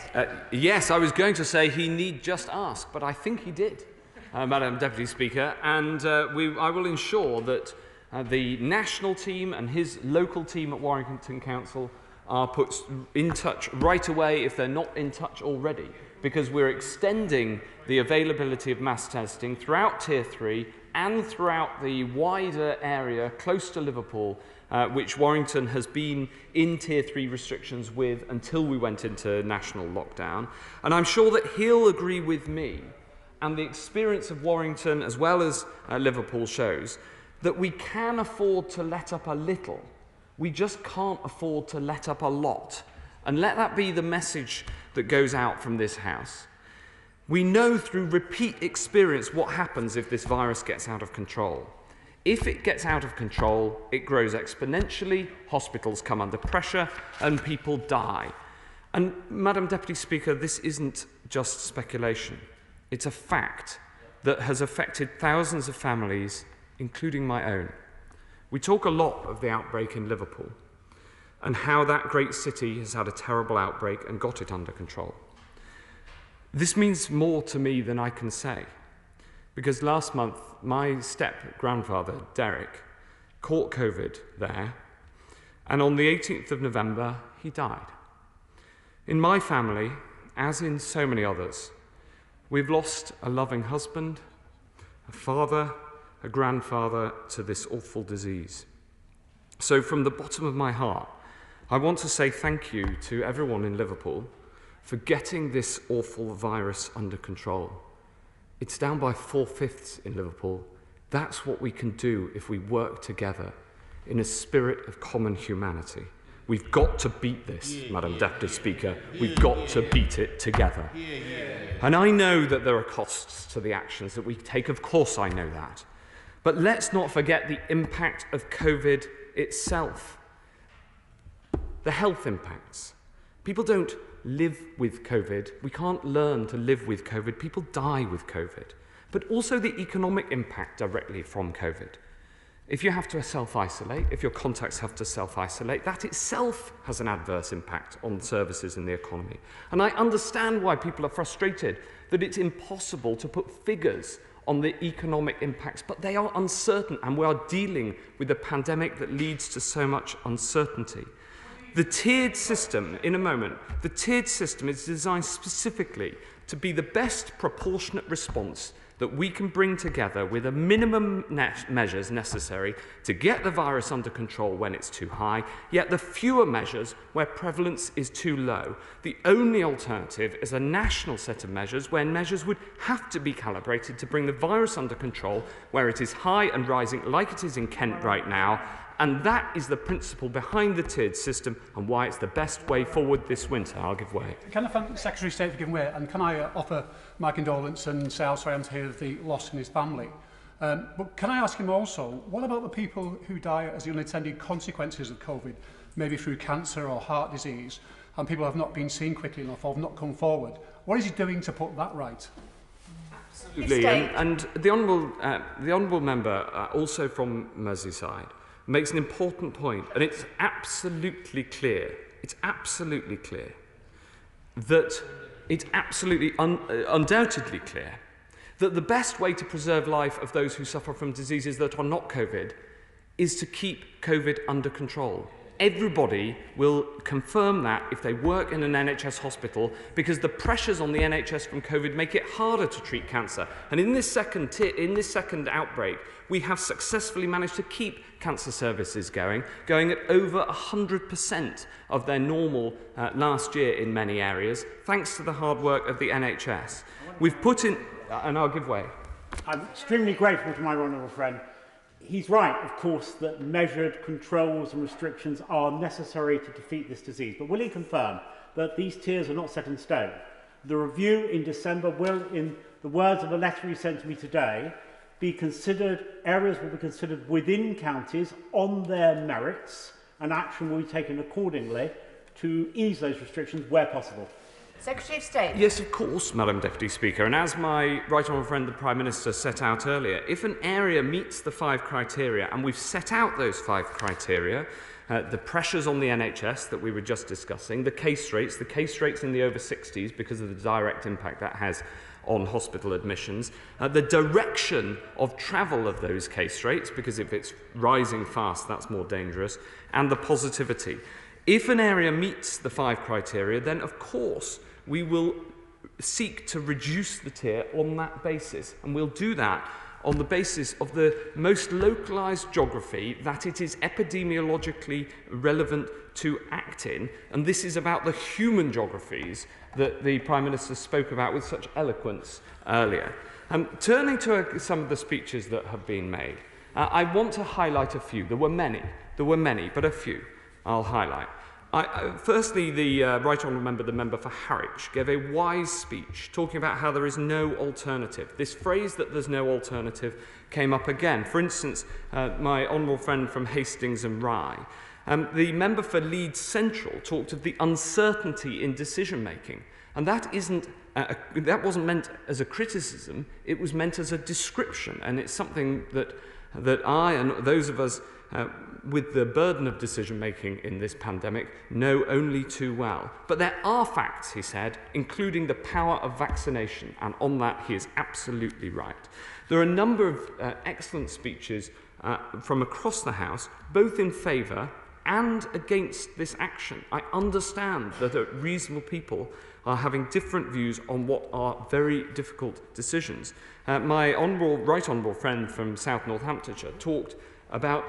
Yes, I was going to say he need just ask, but I think he did, Madam Deputy Speaker, and I will ensure that the national team and his local team at Warrington Council are put in touch right away if they're not in touch already, because we're extending the availability of mass testing throughout Tier 3 and throughout the wider area close to Liverpool, which Warrington has been in Tier 3 restrictions with until we went into national lockdown. And I'm sure that he'll agree with me, and the experience of Warrington as well as Liverpool shows, that we can afford to let up a little. We just can't afford to let up a lot. And let that be the message that goes out from this House. We know through repeat experience what happens if this virus gets out of control. If it gets out of control, it grows exponentially, hospitals come under pressure, and people die. And, Madam Deputy Speaker, this isn't just speculation. It's a fact that has affected thousands of families, including my own. We talk a lot of the outbreak in Liverpool and how that great city has had a terrible outbreak and got it under control. This means more to me than I can say, because last month my step-grandfather, Derek, caught COVID there, and on the 18th of November, he died. In my family, as in so many others, we've lost a loving husband, a father, a grandfather to this awful disease. So from the bottom of my heart, I want to say thank you to everyone in Liverpool for getting this awful virus under control. It's down by 4/5 in Liverpool. That's what we can do if we work together in a spirit of common humanity. We've got to beat this, Madam Deputy Speaker. We've got to beat it together. And I know that there are costs to the actions that we take. Of course I know that. But let's not forget the impact of COVID itself. The health impacts. People don't live with COVID. We can't learn to live with COVID. People die with COVID. But also the economic impact directly from COVID. If you have to self-isolate, if your contacts have to self-isolate, that itself has an adverse impact on services in the economy. And I understand why people are frustrated that it's impossible to put figures on the economic impacts, but they are uncertain, and we are dealing with a pandemic that leads to so much uncertainty. The tiered system, in a moment, the tiered system is designed specifically to be the best proportionate response that we can bring together with a minimum measures necessary to get the virus under control when it's too high, yet the fewer measures where prevalence is too low. The only alternative is a national set of measures where measures would have to be calibrated to bring the virus under control where it is high and rising, like it is in Kent right now. And that is the principle behind the tiered system and why it's the best way forward this winter. I'll give way. Can I thank the Secretary of State for giving way? And can I offer my condolence and say how sorry I am to hear of the loss in his family? But can I ask him also, what about the people who die as the unintended consequences of COVID, maybe through cancer or heart disease, and people have not been seen quickly enough or have not come forward? What is he doing to put that right? Absolutely. And the honourable member, also from Merseyside, makes an important point, and it's absolutely clear, that it's absolutely undoubtedly clear that the best way to preserve life of those who suffer from diseases that are not COVID is to keep COVID under control. Everybody will confirm that if they work in an NHS hospital, because the pressures on the NHS from COVID make it harder to treat cancer. And in this second outbreak, we have successfully managed to keep cancer services going at over 100% of their normal last year in many areas, thanks to the hard work of the NHS. We've put in, and I'll give way. I'm extremely grateful to my honourable friend. He's right, of course, that measured controls and restrictions are necessary to defeat this disease. But will he confirm that these tiers are not set in stone? The review in December will, in the words of a letter he sent to me today, areas will be considered within counties on their merits, and action will be taken accordingly to ease those restrictions where possible. Secretary of State. Yes, of course, Madam Deputy Speaker. And as my right honourable friend, the Prime Minister, set out earlier, if an area meets the 5 criteria, and we've set out those 5 criteria, the pressures on the NHS that we were just discussing, the case rates in the over 60s because of the direct impact that has on hospital admissions, the direction of travel of those case rates, because if it's rising fast, that's more dangerous, and the positivity. If an area meets the 5 criteria, then of course we will seek to reduce the tier on that basis, and we'll do that on the basis of the most localised geography that it is epidemiologically relevant to act in, and this is about the human geographies that the Prime Minister spoke about with such eloquence earlier. Turning to some of the speeches that have been made, I want to highlight a few. There were many, but a few I'll highlight. Firstly, the Right Honourable Member, the member for Harwich, gave a wise speech talking about how there is no alternative. This phrase that there's no alternative came up again. For instance, my honourable friend from Hastings and Rye, the member for Leeds Central talked of the uncertainty in decision-making. And that wasn't meant as a criticism, it was meant as a description. And it's something that I and those of us with the burden of decision-making in this pandemic know only too well. But there are facts, he said, including the power of vaccination, and on that he is absolutely right. There are a number of excellent speeches from across the House, both in favour and against this action. I understand that reasonable people are having different views on what are very difficult decisions. My right honourable friend from South Northamptonshire talked about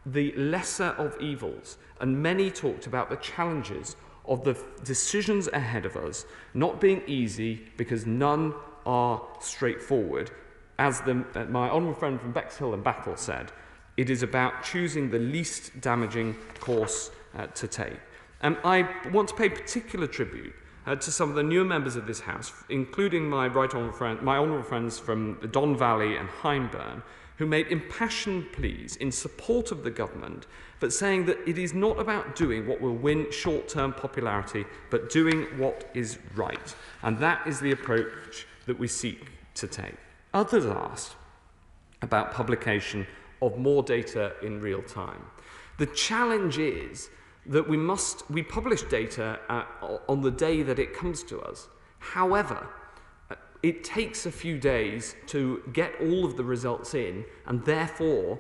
the lesser of evils, and many talked about the challenges of the decisions ahead of us not being easy because none are straightforward. As my honourable friend from Bexhill and Battle said, it is about choosing the least damaging course to take. I want to pay particular tribute to some of the newer members of this House, including my honourable friends from the Don Valley and Hyndburn, who made impassioned pleas in support of the government, but saying that it is not about doing what will win short-term popularity, but doing what is right. And that is the approach that we seek to take. Others asked about publication of more data in real time. The challenge is that we publish data on the day that it comes to us. However, it takes a few days to get all of the results in, and therefore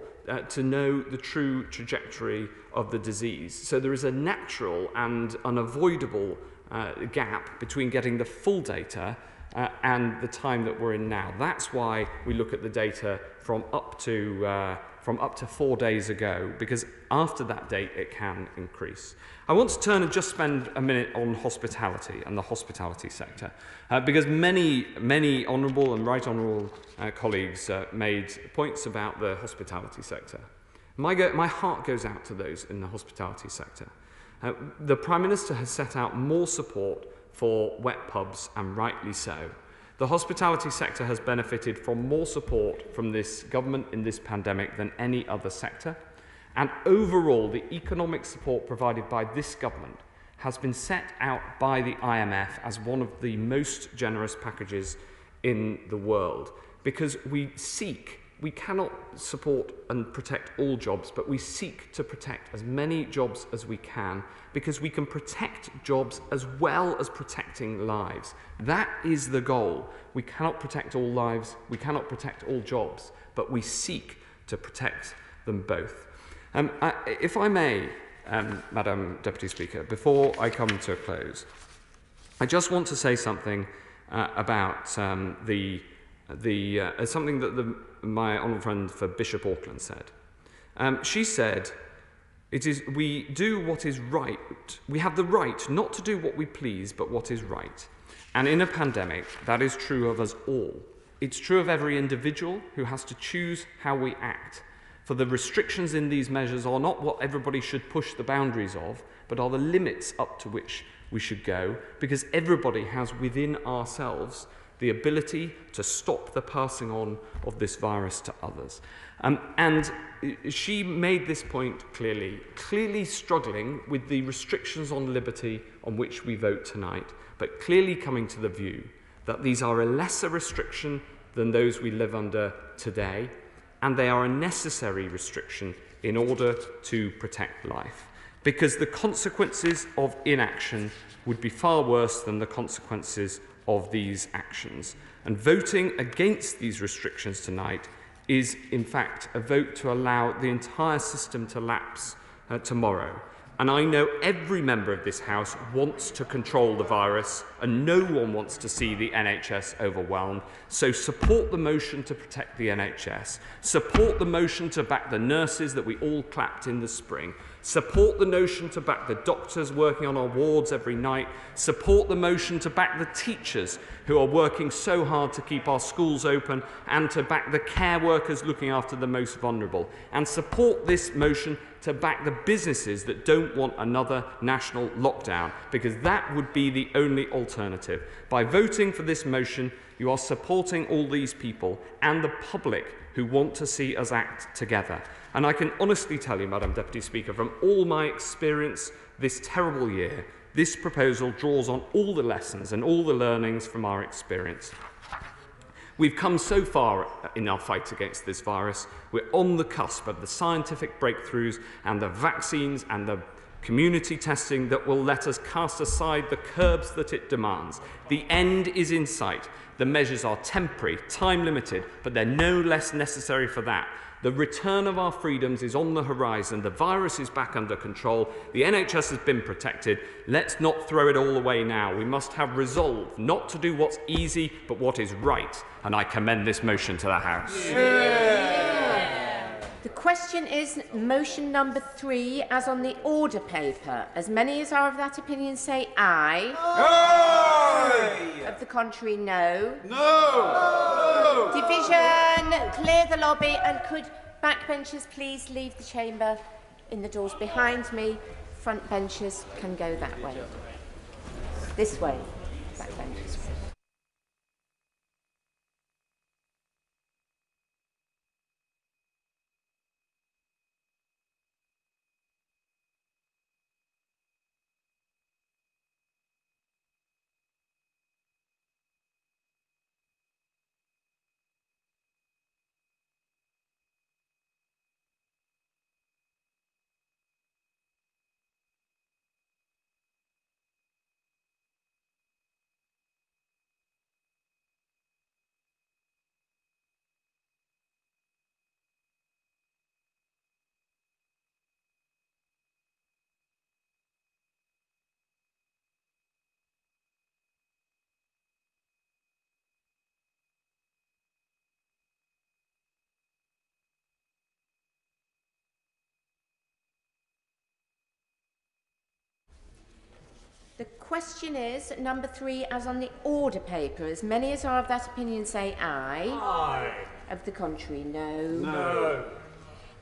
to know the true trajectory of the disease. So there is a natural and unavoidable gap between getting the full data and the time that we're in now. That's why we look at the data from up to 4 days ago, because after that date it can increase. I want to turn and just spend a minute on hospitality and the hospitality sector, because many honourable and right honourable colleagues made points about the hospitality sector. My heart goes out to those in the hospitality sector. The Prime Minister has set out more support for wet pubs, and rightly so. The hospitality sector has benefited from more support from this government in this pandemic than any other sector. And overall, the economic support provided by this government has been set out by the IMF as one of the most generous packages in the world, because we cannot support and protect all jobs, but we seek to protect as many jobs as we can, because we can protect jobs as well as protecting lives. That is the goal. We cannot protect all lives, we cannot protect all jobs, but we seek to protect them both. If I may, Madam Deputy Speaker, before I come to a close, I just want to say something about something that my honourable friend for Bishop Auckland said. She said, we do what is right. We have the right not to do what we please, but what is right. And in a pandemic, that is true of us all. It's true of every individual who has to choose how we act. For the restrictions in these measures are not what everybody should push the boundaries of, but are the limits up to which we should go, because everybody has within ourselves the ability to stop the passing on of this virus to others. And she made this point clearly struggling with the restrictions on liberty on which we vote tonight, but clearly coming to the view that these are a lesser restriction than those we live under today, and they are a necessary restriction in order to protect life, because the consequences of inaction would be far worse than the consequences of these actions. And voting against these restrictions tonight is, in fact, a vote to allow the entire system to lapse tomorrow. And I know every member of this House wants to control the virus, and no one wants to see the NHS overwhelmed. So support the motion to protect the NHS. Support the motion to back the nurses that we all clapped in the spring. Support the motion to back the doctors working on our wards every night. Support the motion to back the teachers who are working so hard to keep our schools open, and to back the care workers looking after the most vulnerable. And support this motion to back the businesses that don't want another national lockdown, because that would be the only alternative. By voting for this motion, you are supporting all these people and the public who want to see us act together. And I can honestly tell you, Madam Deputy Speaker, from all my experience this terrible year, this proposal draws on all the lessons and all the learnings from our experience. We've come so far in our fight against this virus. We're on the cusp of the scientific breakthroughs and the vaccines and the community testing that will let us cast aside the curbs that it demands. The end is in sight. The measures are temporary, time-limited, but they're no less necessary for that. The return of our freedoms is on the horizon. The virus is back under control. The NHS has been protected. Let's not throw it all away now. We must have resolve, not to do what's easy, but what is right. And I commend this motion to the House. The question is motion number 3 as on the order paper. As many as are of that opinion say aye. Aye! Of the contrary, no. No! Division, clear the lobby, and could backbenchers please leave the chamber in the doors behind me. Front benchers can go that way. This way, backbenchers. The question is number 3 as on the order paper. As many as are of that opinion say aye. Aye. Of the contrary, no. No.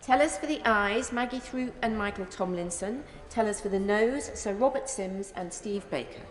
Tellers for the ayes, Maggie Throop and Michael Tomlinson. Tellers for the noes, Sir Robert Sims and Steve Baker.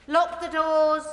Lock the doors.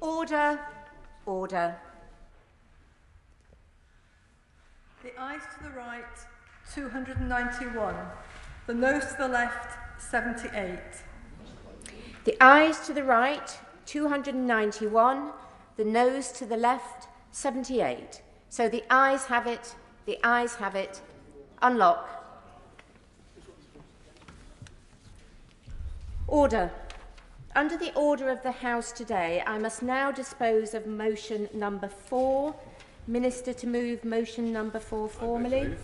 Order. Order. The ayes to the right, 291. The noes to the left, 78. The ayes to the right, 291. The noes to the left, 78. So the ayes have it. The ayes have it. Unlock. Order. Under the order of the House today, I must now dispose of motion number 4. Minister to move motion number 4 formally.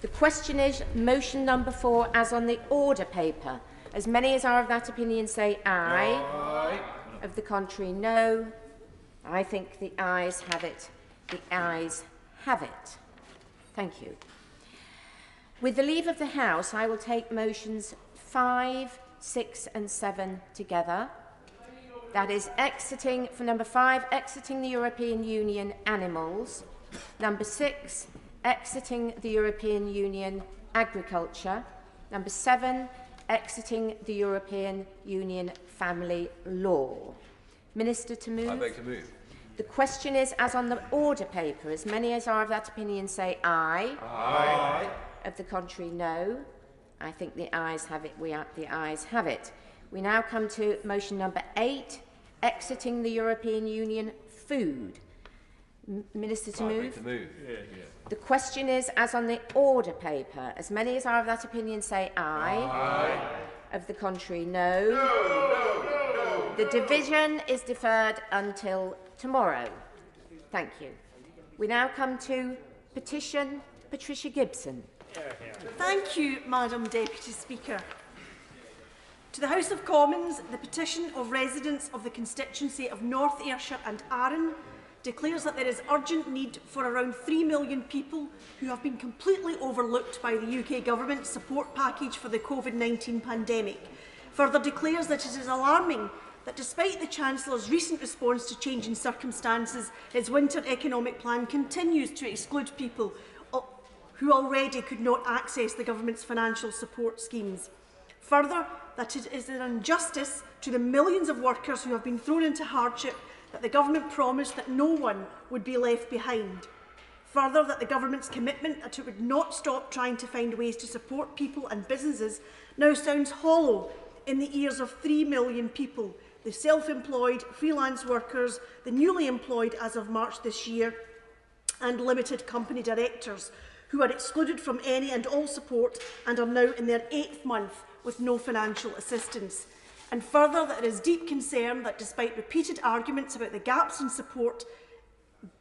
The question is motion number 4 as on the order paper. As many as are of that opinion say aye. Aye. Of the contrary, no. I think the ayes have it. The ayes have it. Thank you. With the leave of the House, I will take motions 5, 6 and 7 together. That is exiting, for number 5, exiting the European Union animals. Number 6, exiting the European Union agriculture. Number 7, exiting the European Union family law. Minister to move. I beg to move. The question is as on the order paper. As many as are of that opinion say aye. Aye. Of the contrary, no. I think the ayes have it. The ayes have it. We now come to motion number 8, exiting the European Union food. Minister to move. To move. Yeah. The question is as on the order paper. As many as are of that opinion say aye. Aye. Of the contrary, no. No. The division is deferred until tomorrow. Thank you. We now come to petition Patricia Gibson. Thank you, Madam Deputy Speaker. To the House of Commons, the petition of residents of the constituency of North Ayrshire and Arran declares that there is urgent need for around 3 million people who have been completely overlooked by the UK Government support package for the COVID-19 pandemic. Further declares that it is alarming that despite the Chancellor's recent response to changing circumstances, his winter economic plan continues to exclude people who already could not access the Government's financial support schemes. Further, that it is an injustice to the millions of workers who have been thrown into hardship that the Government promised that no one would be left behind. Further, that the Government's commitment that it would not stop trying to find ways to support people and businesses now sounds hollow in the ears of 3 million people, the self-employed, freelance workers, the newly employed as of March this year, and limited company directors, who are excluded from any and all support and are now in their 8th month with no financial assistance. And further, that there is deep concern that despite repeated arguments about the gaps in support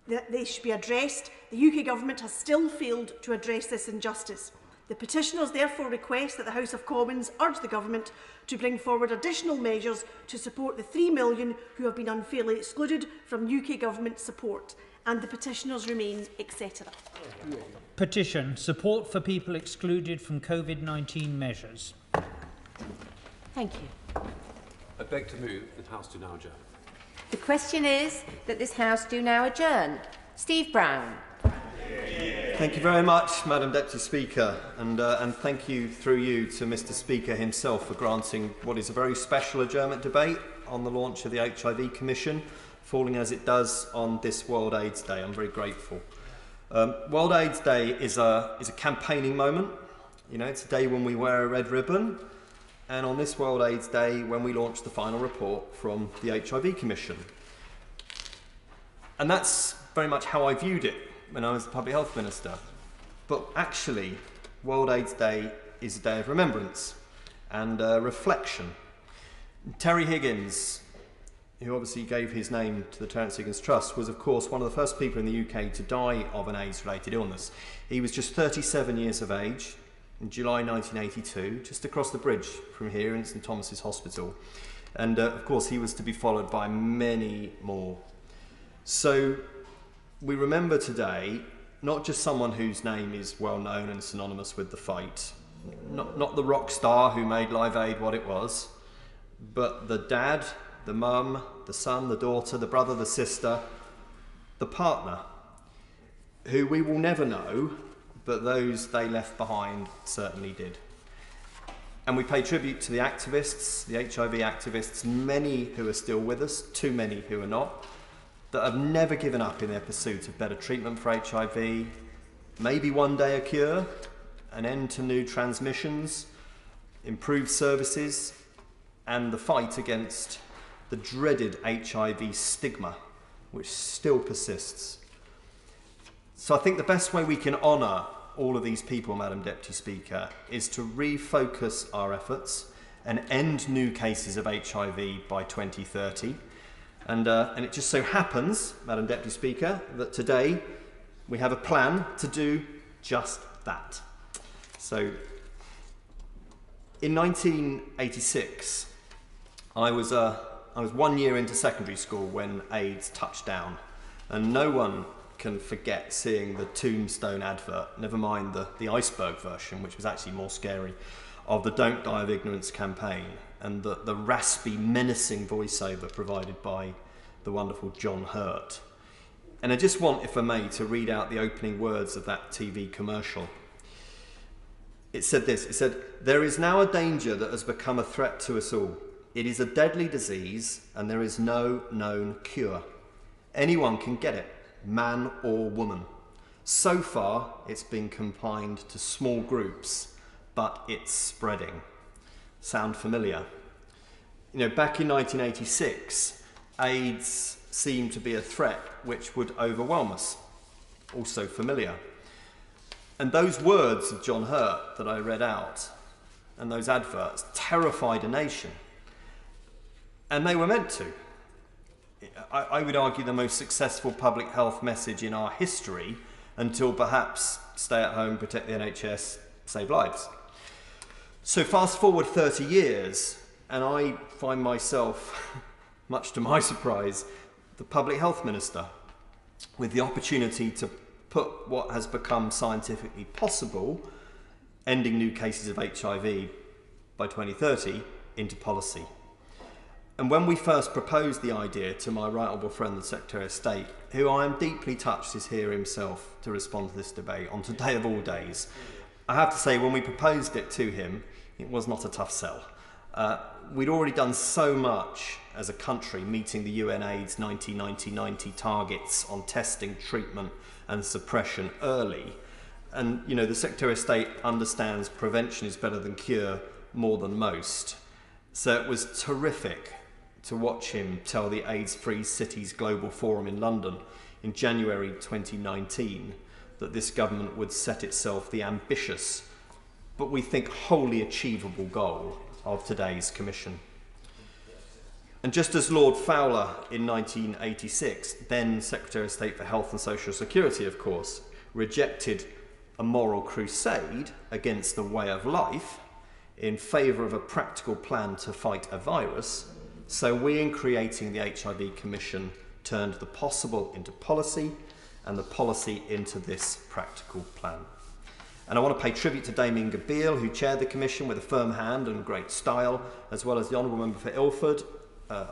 that they should be addressed, the UK Government has still failed to address this injustice. The petitioners therefore request that the House of Commons urge the Government to bring forward additional measures to support the 3 million who have been unfairly excluded from UK Government support. And the petitioners remain, etc. Petition, support for people excluded from COVID-19 measures. Thank you. I beg to move that House do now adjourn. The question is that this House do now adjourn. Steve Brown. Thank you very much, Madam Deputy Speaker, and thank you through you to Mr Speaker himself for granting what is a very special adjournment debate on the launch of the HIV Commission, falling as it does on this World AIDS Day. I'm very grateful. World AIDS Day is a campaigning moment. You know, it's a day when we wear a red ribbon, and on this World AIDS Day when we launch the final report from the HIV Commission. And that's very much how I viewed it when I was the Public Health Minister. But actually, World AIDS Day is a day of remembrance and reflection. Terry Higgins, who obviously gave his name to the Terence Higgins Trust, was of course one of the first people in the UK to die of an AIDS-related illness. He was just 37 years of age in July 1982, just across the bridge from here in St Thomas's Hospital. And of course he was to be followed by many more. So we remember today not just someone whose name is well known and synonymous with the fight, not the rock star who made Live Aid what it was, but the dad, the mum, the son, the daughter, the brother, the sister, the partner, who we will never know, but those they left behind certainly did. And we pay tribute to the activists, the HIV activists, many who are still with us, too many who are not, that have never given up in their pursuit of better treatment for HIV, maybe one day a cure, an end to new transmissions, improved services, and the fight against the dreaded HIV stigma, which still persists. So I think the best way we can honour all of these people, Madam Deputy Speaker, is to refocus our efforts and end new cases of HIV by 2030. And it just so happens, Madam Deputy Speaker, that today we have a plan to do just that. So, in 1986, I was 1 year into secondary school when AIDS touched down, and no one can forget seeing the Tombstone advert, never mind the iceberg version, which was actually more scary, of the Don't Die of Ignorance campaign, and the raspy, menacing voiceover provided by the wonderful John Hurt. And I just want, if I may, to read out the opening words of that TV commercial. It said this, it said, "There is now a danger that has become a threat to us all. It is a deadly disease and there is no known cure. Anyone can get it, man or woman. So far, it's been confined to small groups, but it's spreading." Sound familiar? You know, back in 1986, AIDS seemed to be a threat which would overwhelm us. Also familiar. And those words of John Hurt that I read out, and those adverts, terrified a nation. And they were meant to. I would argue the most successful public health message in our history, until perhaps stay at home, protect the NHS, save lives. So fast forward 30 years, and I find myself, much to my surprise, the public health minister, with the opportunity to put what has become scientifically possible, ending new cases of HIV by 2030, into policy. And when we first proposed the idea to my right honourable friend, the Secretary of State, who I am deeply touched is here himself to respond to this debate on today of all days, I have to say, when we proposed it to him, it was not a tough sell. We'd already done so much as a country, meeting the UN AIDS 90-90-90 targets on testing, treatment and suppression early. And, you know, the Secretary of State understands prevention is better than cure more than most. So it was terrific to watch him tell the AIDS-Free Cities Global Forum in London in January 2019 that this government would set itself the ambitious, but we think wholly achievable goal of today's Commission. And just as Lord Fowler in 1986, then Secretary of State for Health and Social Security, of course, rejected a moral crusade against the way of life in favour of a practical plan to fight a virus, so we, in creating the HIV Commission, turned the possible into policy and the policy into this practical plan. And I want to pay tribute to Damien Gabriel, who chaired the Commission with a firm hand and great style, as well as the Honourable Member for Ilford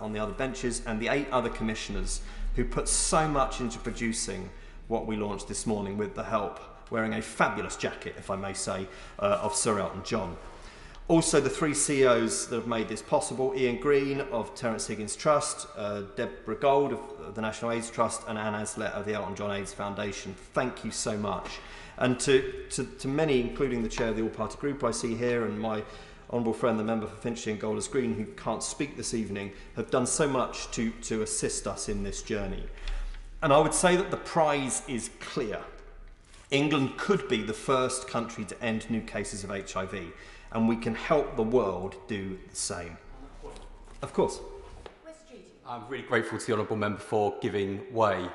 on the other benches, and the 8 other commissioners who put so much into producing what we launched this morning with the help, wearing a fabulous jacket, if I may say, of Sir Elton John. Also, the 3 CEOs that have made this possible, Ian Green of Terence Higgins Trust, Deborah Gold of the National AIDS Trust, and Anne Aslett of the Elton John AIDS Foundation. Thank you so much. And to many, including the chair of the all-party group I see here, and my honourable friend, the member for Finchley and Golders Green, who can't speak this evening, have done so much to assist us in this journey. And I would say that the prize is clear. England could be the first country to end new cases of HIV, and we can help the world do the same. Of course. I'm really grateful to the Honourable Member for giving way.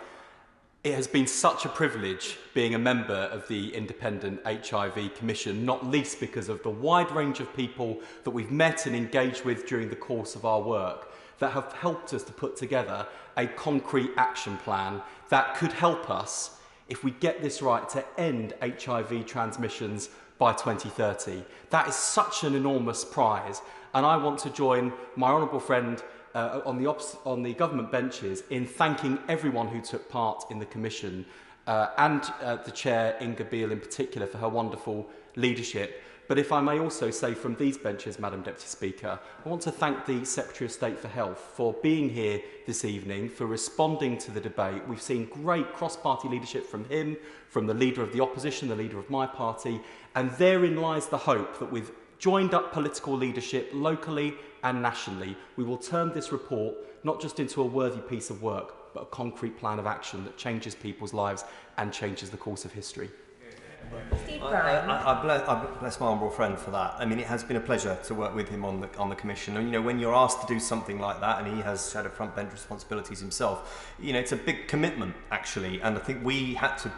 It has been such a privilege being a member of the Independent HIV Commission, not least because of the wide range of people that we've met and engaged with during the course of our work that have helped us to put together a concrete action plan that could help us, if we get this right, to end HIV transmissions by 2030. That is such an enormous prize, and I want to join my honourable friend on the government benches in thanking everyone who took part in the Commission and the Chair, Inga Beale in particular, for her wonderful leadership. But if I may also say from these benches, Madam Deputy Speaker, I want to thank the Secretary of State for Health for being here this evening, for responding to the debate. We've seen great cross-party leadership from him, from the Leader of the Opposition, the Leader of my party, and therein lies the hope that with joined up political leadership locally and nationally, we will turn this report not just into a worthy piece of work, but a concrete plan of action that changes people's lives and changes the course of history. I bless my honourable friend for that. I mean, it has been a pleasure to work with him on the Commission. And, you know, when you're asked to do something like that, and he has had a front bench responsibilities himself, you know, it's a big commitment, actually. And I think we had to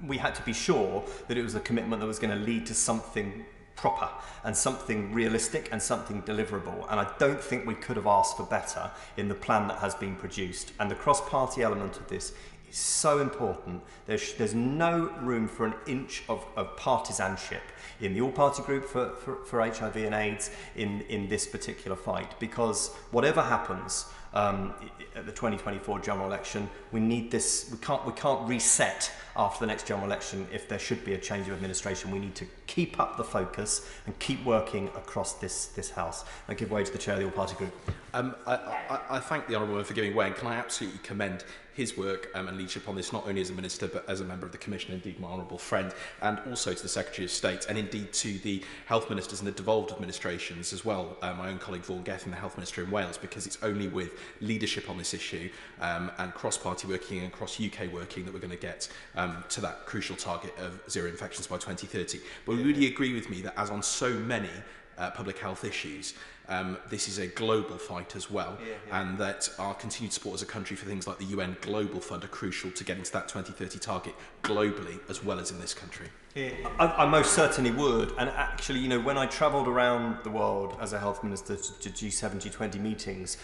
we had to be sure that it was a commitment that was going to lead to something proper and something realistic and something deliverable. And I don't think we could have asked for better in the plan that has been produced. And the cross-party element of this is so important. There's no room for an inch of partisanship in the all-party group for HIV and AIDS in this particular fight, because whatever happens at the 2024 general election, we need this. We can't reset after the next general election if there should be a change of administration. We need to keep up the focus and keep working across this House. I give way to the chair of the all-party group. I thank the honourable member for giving way, and can I absolutely commend his work and leadership on this, not only as a minister but as a member of the Commission, indeed my honourable friend, and also to the Secretary of State, and indeed to the health ministers and the devolved administrations as well, my own colleague Vaughan Gething, the health minister in Wales, because it's only with leadership on this issue and cross-party working and cross-UK working that we're going to get to that crucial target of zero infections by 2030. But would you agree with me that, as on so many public health issues, this is a global fight as well, and that our continued support as a country for things like the UN Global Fund are crucial to getting to that 2030 target globally as well as in this country? I most certainly would. And actually, you know, when I travelled around the world as a health minister to G7, G20 meetings,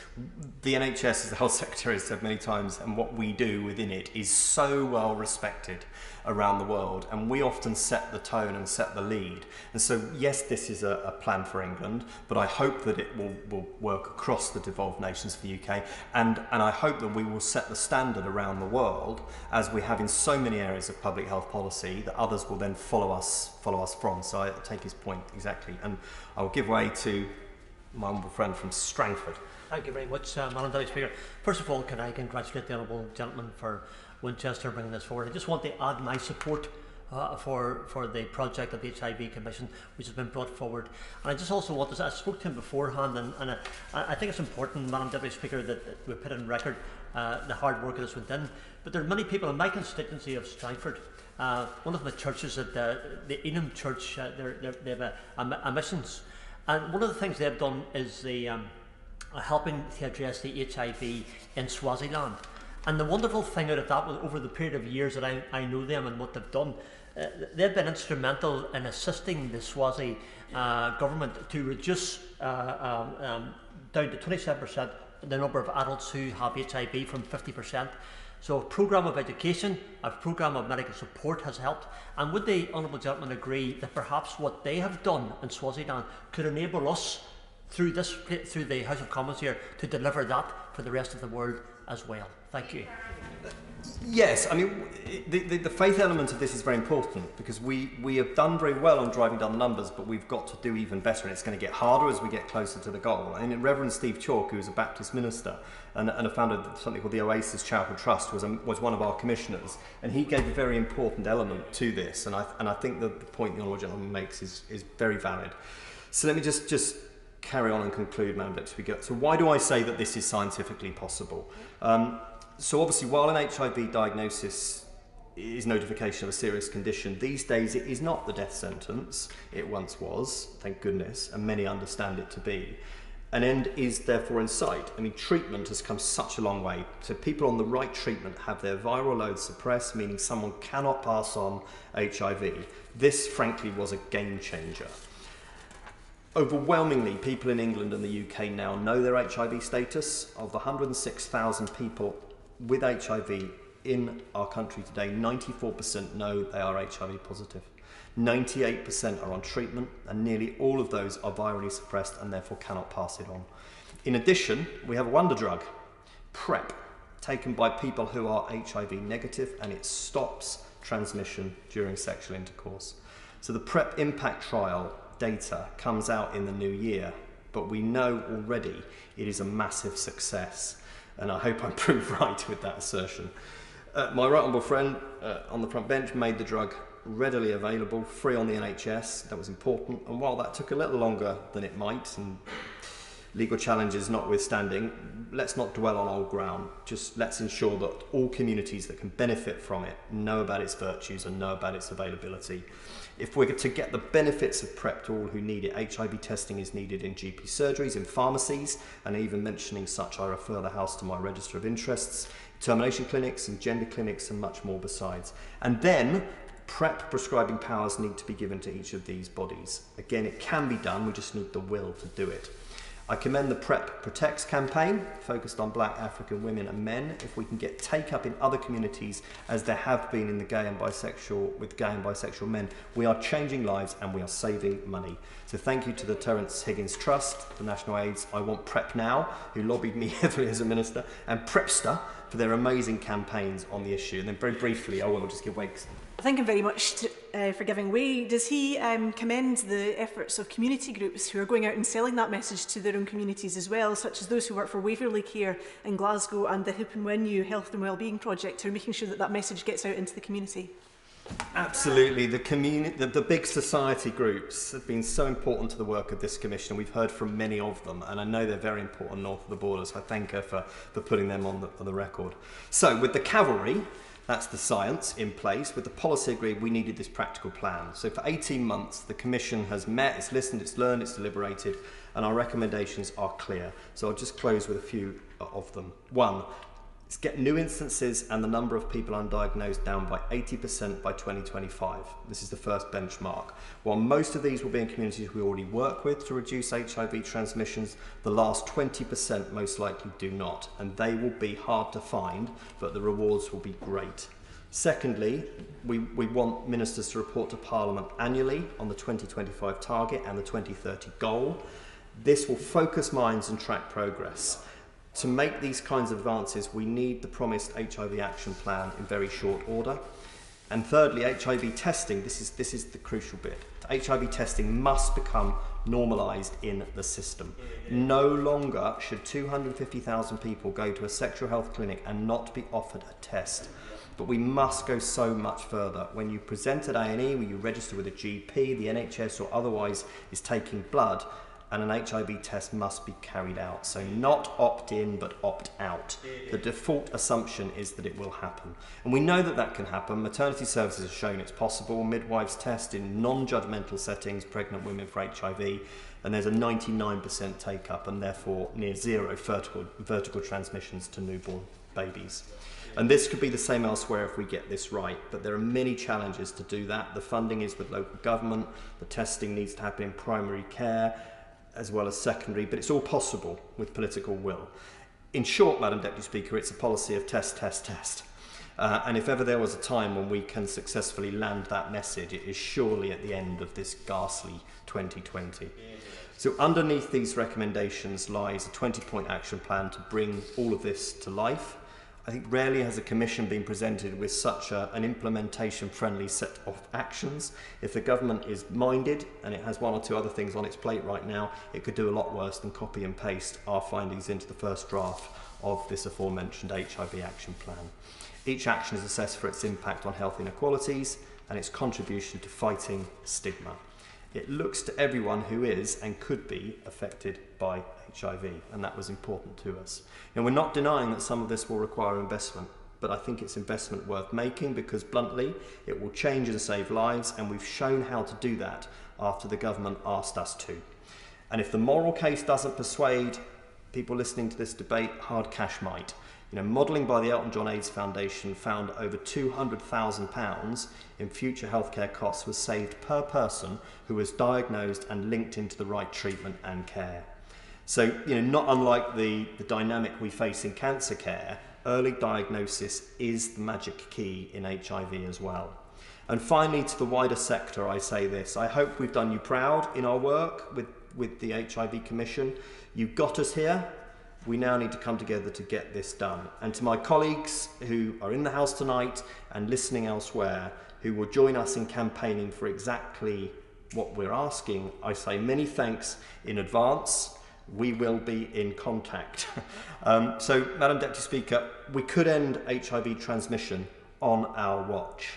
the NHS, as the health secretary has said many times, and what we do within it is so well respected around the world, and we often set the tone and set the lead. And so yes, this is a plan for England, but I hope that it will work across the devolved nations for the UK, and I hope that we will set the standard around the world, as we have in so many areas of public health policy, that others will then follow us from. So I take his point exactly, and I will give way to my humble friend from Strangford. Thank you very much, Madam Deputy Speaker. First of all, can I congratulate the honourable gentleman for Winchester bringing this forward. I just want to add my support for the project of the HIV Commission, which has been brought forward. And I just also want to say, I spoke to him beforehand, and I think it's important, Madam Deputy Speaker, that we put in record the hard work that has went in. But there are many people in my constituency of Strangford. One of the churches at the Enum Church, they have a missions. And one of the things they've done is the helping to address the HIV in Swaziland. And the wonderful thing out of that was, over the period of years that I know them and what they've done, they've been instrumental in assisting the Swazi government to reduce down to 27% the number of adults who have HIV from 50%. So a programme of education, a programme of medical support has helped. And would the honourable gentleman agree that perhaps what they have done in Swaziland could enable us, through the House of Commons here, to deliver that for the rest of the world as well? Thank you. Yes, I mean, the faith element of this is very important, because we have done very well on driving down the numbers, but we've got to do even better, and it's going to get harder as we get closer to the goal. And Reverend Steve Chalk, who is a Baptist minister and a founder of something called the Oasis Charitable Trust, was one of our commissioners, and he gave a very important element to this, and I think that the point the honourable gentleman makes is very valid. So let me just carry on and conclude, Madam Deputy Speaker. So why do I say that this is scientifically possible? So obviously, while an HIV diagnosis is notification of a serious condition, these days it is not the death sentence. It once was, thank goodness, and many understand it to be. An end is therefore in sight. I mean, treatment has come such a long way. So people on the right treatment have their viral load suppressed, meaning someone cannot pass on HIV. This, frankly, was a game changer. Overwhelmingly, people in England and the UK now know their HIV status. Of the 106,000 people with HIV in our country today, 94% know they are HIV positive. 98% are on treatment, and nearly all of those are virally suppressed and therefore cannot pass it on. In addition, we have a wonder drug, PrEP, taken by people who are HIV negative, and it stops transmission during sexual intercourse. So the PrEP impact trial data comes out in the new year, but we know already it is a massive success, and I hope I'm proved right with that assertion. My right honourable friend on the front bench made the drug readily available, free on the NHS. That was important, and while that took a little longer than it might, and legal challenges notwithstanding, let's not dwell on old ground. Just let's ensure that all communities that can benefit from it know about its virtues and know about its availability. If we're to get the benefits of PrEP to all who need it, HIV testing is needed in GP surgeries, in pharmacies, and even mentioning such, I refer the House to my register of interests, termination clinics and gender clinics, and much more besides. And then PrEP prescribing powers need to be given to each of these bodies. Again, it can be done, we just need the will to do it. I commend the PrEP Protects campaign, focused on black African women and men. If we can get take up in other communities, as there have been in the gay and bisexual men, we are changing lives and we are saving money. So thank you to the Terence Higgins Trust, the National AIDS, I Want PrEP Now, who lobbied me heavily as a minister, and Prepster for their amazing campaigns on the issue. And then very briefly, Owen will just give Wakes. Thank him very much for giving way. Does he commend the efforts of community groups who are going out and selling that message to their own communities as well, such as those who work for Waverley Care in Glasgow and the Hoop and Win Health and Wellbeing Project, who are making sure that that message gets out into the community? Absolutely. The big society groups have been so important to the work of this commission. We've heard from many of them, and I know they're very important north of the border, so I thank her for putting them on the record. So with the cavalry, that's the science in place. With the policy agreed, we needed this practical plan. So for 18 months, the Commission has met, it's listened, it's learned, it's deliberated, and our recommendations are clear. So I'll just close with a few of them. One, let's get new instances and the number of people undiagnosed down by 80% by 2025. This is the first benchmark. While most of these will be in communities we already work with to reduce HIV transmissions, the last 20% most likely do not, and they will be hard to find, but the rewards will be great. Secondly, we want ministers to report to Parliament annually on the 2025 target and the 2030 goal. This will focus minds and track progress. To make these kinds of advances, we need the promised HIV action plan in very short order. And thirdly, HIV testing, this is the crucial bit. HIV testing must become normalised in the system. No longer should 250,000 people go to a sexual health clinic and not be offered a test. But we must go so much further. When you present at A&E, when you register with a GP, the NHS or otherwise is taking blood, and an HIV test must be carried out. So not opt-in, but opt-out. The default assumption is that it will happen. And we know that that can happen. Maternity services have shown it's possible. Midwives test in non-judgmental settings pregnant women for HIV, and there's a 99% take-up and therefore near zero vertical transmissions to newborn babies. And this could be the same elsewhere if we get this right, but there are many challenges to do that. The funding is with local government, the testing needs to happen in primary care, as well as secondary, but it's all possible with political will. In short, Madam Deputy Speaker, it's a policy of test, test, test. And if ever there was a time when we can successfully land that message, it is surely at the end of this ghastly 2020. So underneath these recommendations lies a 20-point action plan to bring all of this to life. I think rarely has a commission been presented with such an implementation-friendly set of actions. If the government is minded, and it has one or two other things on its plate right now, it could do a lot worse than copy and paste our findings into the first draft of this aforementioned HIV action plan. Each action is assessed for its impact on health inequalities and its contribution to fighting stigma. It looks to everyone who is and could be affected by HIV, and that was important to us. And we're not denying that some of this will require investment, but I think it's investment worth making because, bluntly, it will change and save lives, and we've shown how to do that after the government asked us to. And if the moral case doesn't persuade people listening to this debate, hard cash might. Modelling by the Elton John AIDS Foundation found over £200,000 in future healthcare costs was saved per person who was diagnosed and linked into the right treatment and care. So, not unlike the dynamic we face in cancer care, early diagnosis is the magic key in HIV as well. And finally, to the wider sector, I say this. I hope we've done you proud in our work with the HIV Commission. You got us here. We now need to come together to get this done. And to my colleagues who are in the House tonight and listening elsewhere, who will join us in campaigning for exactly what we're asking, I say many thanks in advance. We will be in contact. So, Madam Deputy Speaker, we could end HIV transmission on our watch.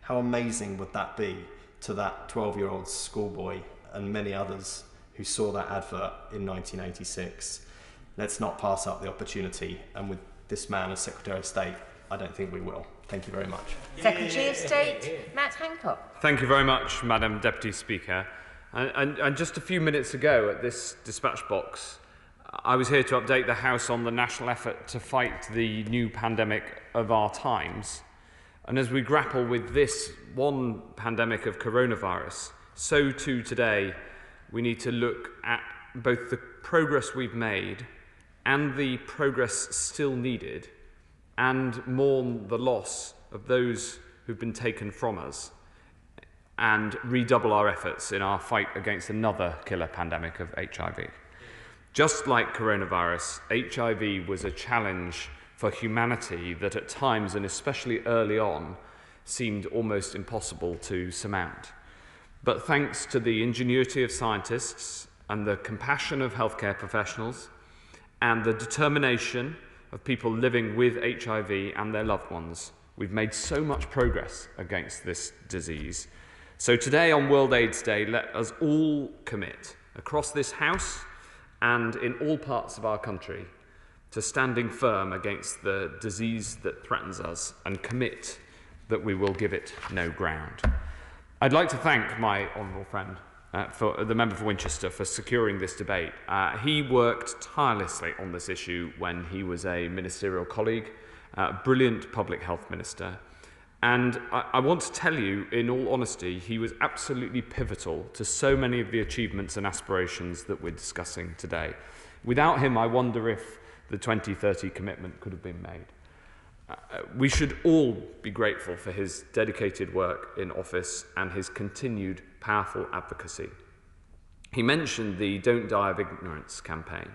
How amazing would that be to that 12-year-old schoolboy and many others who saw that advert in 1986? Let's not pass up the opportunity, and with this man as Secretary of State, I don't think we will. Thank you very much. Secretary of State, Matt Hancock. Thank you very much, Madam Deputy Speaker. And just a few minutes ago at this dispatch box, I was here to update the House on the national effort to fight the new pandemic of our times. And as we grapple with this one pandemic of coronavirus, so too today we need to look at both the progress we've made and the progress still needed, and mourn the loss of those who've been taken from us, and redouble our efforts in our fight against another killer pandemic of HIV. Just like coronavirus, HIV was a challenge for humanity that at times, and especially early on, seemed almost impossible to surmount. But thanks to the ingenuity of scientists and the compassion of healthcare professionals and the determination of people living with HIV and their loved ones, we've made so much progress against this disease. So today on World AIDS Day, let us all commit across this House and in all parts of our country to standing firm against the disease that threatens us, and commit that we will give it no ground. I'd like to thank my honourable friend, the member for Winchester, for securing this debate. He worked tirelessly on this issue when he was a ministerial colleague, brilliant public health minister. And I want to tell you, in all honesty, he was absolutely pivotal to so many of the achievements and aspirations that we're discussing today. Without him, I wonder if the 2030 commitment could have been made. We should all be grateful for his dedicated work in office and his continued powerful advocacy. He mentioned the Don't Die of Ignorance campaign.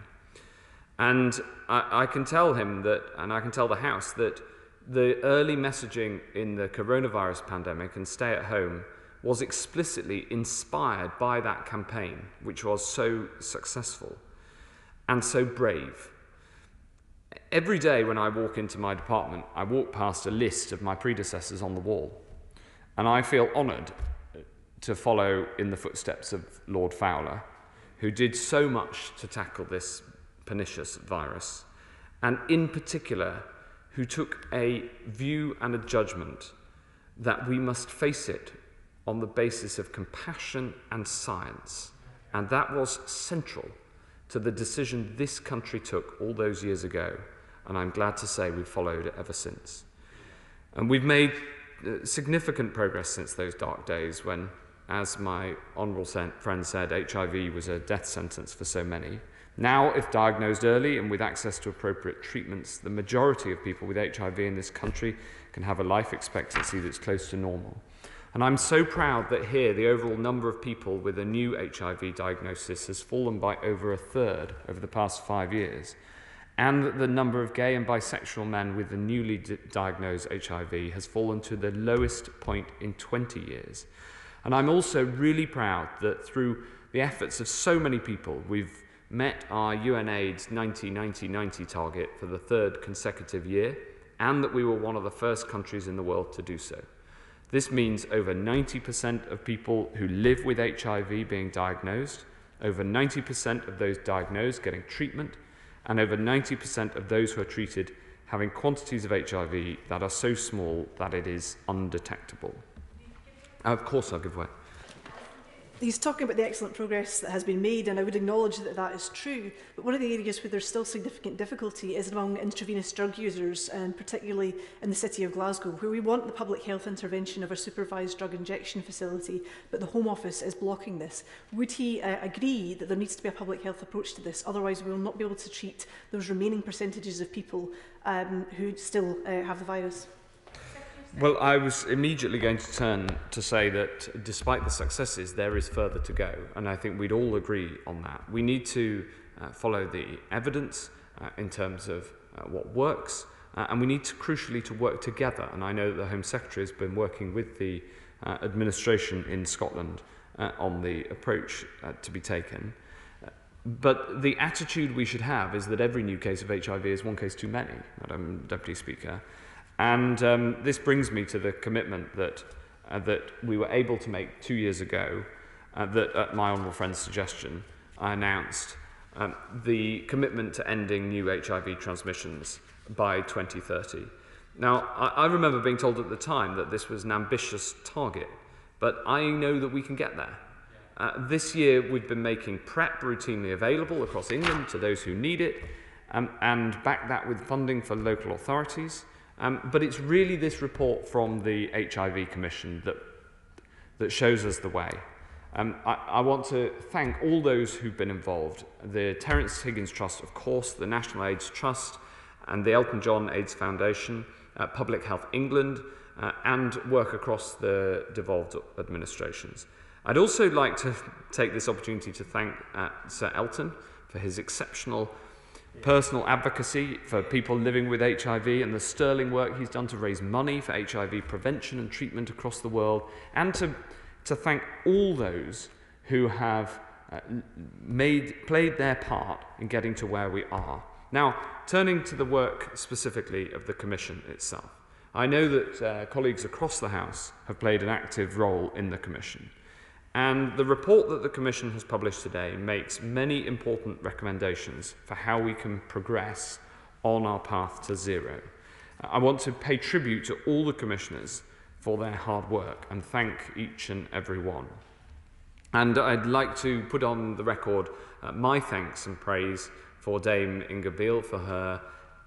And I can tell him that, and I can tell the House, that the early messaging in the coronavirus pandemic and stay at home was explicitly inspired by that campaign, which was so successful and so brave. Every day when I walk into my department, I walk past a list of my predecessors on the wall, and I feel honoured to follow in the footsteps of Lord Fowler, who did so much to tackle this pernicious virus, and in particular, who took a view and a judgment that we must face it on the basis of compassion and science, and that was central to the decision this country took all those years ago, and I'm glad to say we've followed it ever since. And we've made significant progress since those dark days when, as my honourable friend said, HIV was a death sentence for so many. Now, if diagnosed early and with access to appropriate treatments, the majority of people with HIV in this country can have a life expectancy that's close to normal. And I'm so proud that here the overall number of people with a new HIV diagnosis has fallen by over a third over the past 5 years, and that the number of gay and bisexual men with a newly diagnosed HIV has fallen to the lowest point in 20 years. And I'm also really proud that through the efforts of so many people, we've met our UNAIDS 90-90-90 target for the third consecutive year, and that we were one of the first countries in the world to do so. This means over 90% of people who live with HIV being diagnosed, over 90% of those diagnosed getting treatment, and over 90% of those who are treated having quantities of HIV that are so small that it is undetectable. Of course I'll give way. He's talking about the excellent progress that has been made, and I would acknowledge that that is true. But one of the areas where there's still significant difficulty is among intravenous drug users, and particularly in the city of Glasgow, where we want the public health intervention of a supervised drug injection facility, but the Home Office is blocking this. Would he agree that there needs to be a public health approach to this? Otherwise, we will not be able to treat those remaining percentages of people who still have the virus. Well, I was immediately going to turn to say that despite the successes, there is further to go, and I think we'd all agree on that. We need to follow the evidence in terms of what works, and we need to, crucially, to work together. And I know that the Home Secretary has been working with the administration in Scotland on the approach to be taken. But the attitude we should have is that every new case of HIV is one case too many, Madam Deputy Speaker. And this brings me to the commitment that we were able to make 2 years ago, that at my honourable friend's suggestion, I announced the commitment to ending new HIV transmissions by 2030. Now, I remember being told at the time that this was an ambitious target, but I know that we can get there. This year, we've been making PrEP routinely available across England to those who need it, and back that with funding for local authorities. But it's really this report from the HIV Commission that shows us the way. I want to thank all those who've been involved. The Terence Higgins Trust, of course, the National AIDS Trust and the Elton John AIDS Foundation, Public Health England, and work across the devolved administrations. I'd also like to take this opportunity to thank Sir Elton for his exceptional personal advocacy for people living with HIV and the sterling work he's done to raise money for HIV prevention and treatment across the world, and to thank all those who have played their part in getting to where we are. Now, turning to the work specifically of the Commission itself, I know that colleagues across the House have played an active role in the Commission, and the report that the Commission has published today makes many important recommendations for how we can progress on our path to zero. I want to pay tribute to all the Commissioners for their hard work and thank each and every one. And I'd like to put on the record my thanks and praise for Dame Inga Beale for her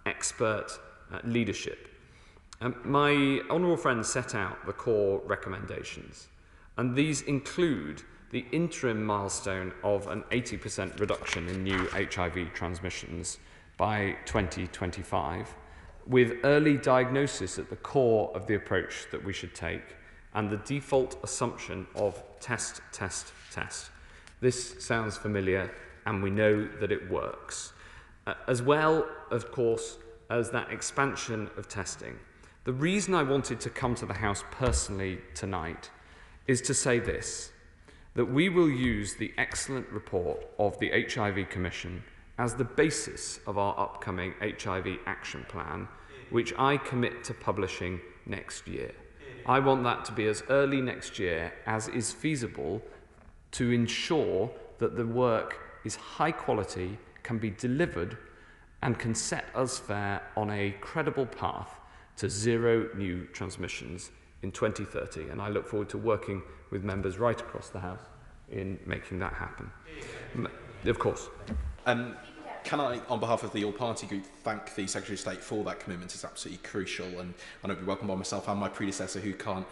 expert leadership. My honourable friends set out the core recommendations, and these include the interim milestone of an 80% reduction in new HIV transmissions by 2025, with early diagnosis at the core of the approach that we should take, and the default assumption of test, test, test. This sounds familiar, and we know that it works. As well, of course, as that expansion of testing. The reason I wanted to come to the House personally tonight is to say this, that we will use the excellent report of the HIV Commission as the basis of our upcoming HIV Action Plan, which I commit to publishing next year. I want that to be as early next year as is feasible to ensure that the work is high quality, can be delivered, and can set us fair on a credible path to zero new transmissions in 2030. And I look forward to working with members right across the House in making that happen. Of course. Can I, on behalf of the All-Party Group, thank the Secretary of State for that commitment? It's absolutely crucial, and I know it'll be welcomed by myself and my predecessor who can't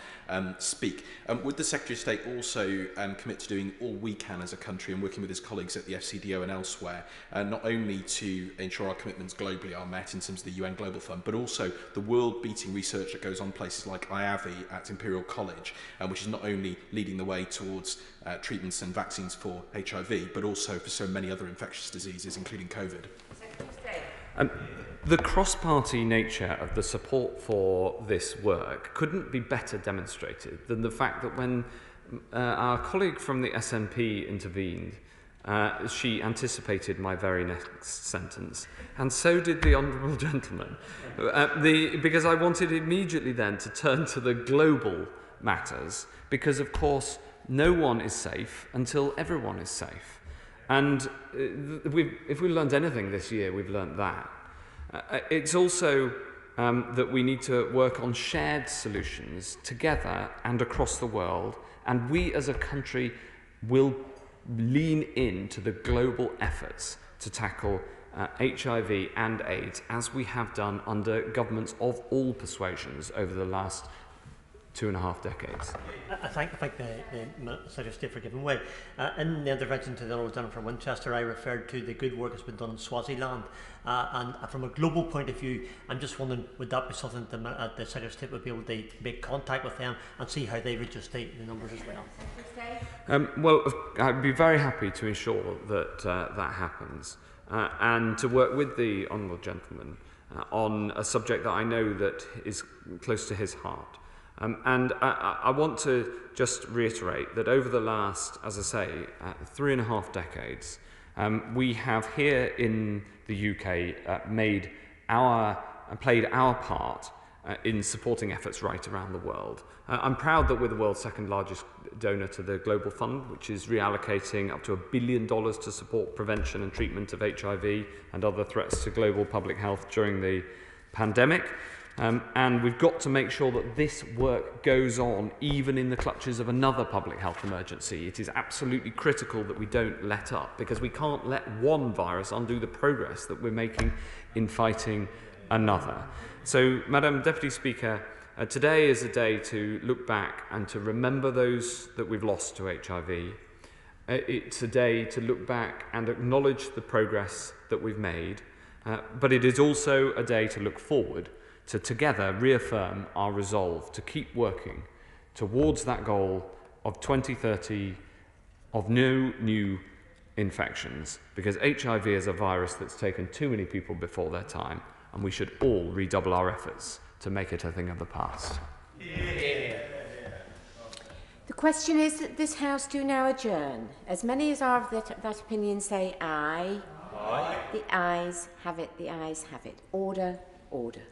speak. Would the Secretary of State also commit to doing all we can as a country and working with his colleagues at the FCDO and elsewhere, not only to ensure our commitments globally are met in terms of the UN Global Fund, but also the world-beating research that goes on places like IAVI at Imperial College, which is not only leading the way towards treatments and vaccines for HIV, but also for so many other infectious diseases, including COVID? The cross-party nature of the support for this work couldn't be better demonstrated than the fact that when our colleague from the SNP intervened, she anticipated my very next sentence, and so did the honourable gentleman, because I wanted immediately then to turn to the global matters, because of course no one is safe until everyone is safe. And if we learned anything this year, we've learned that. It's also that we need to work on shared solutions together and across the world, and we as a country will lean into the global efforts to tackle HIV and AIDS, as we have done under governments of all persuasions over the last 2.5 decades. I thank the Secretary of State for giving way. In the intervention to the Honourable Gentleman from Winchester, I referred to the good work that's been done in Swaziland. And from a global point of view, I'm just wondering, would that be something that the Secretary of State would be able to make contact with them and see how they reduce the numbers as well? Well, I'd be very happy to ensure that that happens and to work with the Honourable Gentleman on a subject that I know that is close to his heart. And I want to just reiterate that over the last, as I say, 3.5 decades, we have here in the UK played our part in supporting efforts right around the world. I'm proud that we're the world's second largest donor to the Global Fund, which is reallocating up to $1 billion to support prevention and treatment of HIV and other threats to global public health during the pandemic. And we've got to make sure that this work goes on even in the clutches of another public health emergency. It is absolutely critical that we don't let up, because we can't let one virus undo the progress that we're making in fighting another. So, Madam Deputy Speaker, today is a day to look back and to remember those that we've lost to HIV. It's a day to look back and acknowledge the progress that we've made, but it is also a day to look forward, to together reaffirm our resolve to keep working towards that goal of 2030 of no new infections, because HIV is a virus that's taken too many people before their time, and we should all redouble our efforts to make it a thing of the past. The question is that this House do now adjourn. As many as are of that opinion say aye. Aye. The ayes have it, the ayes have it. Order, order.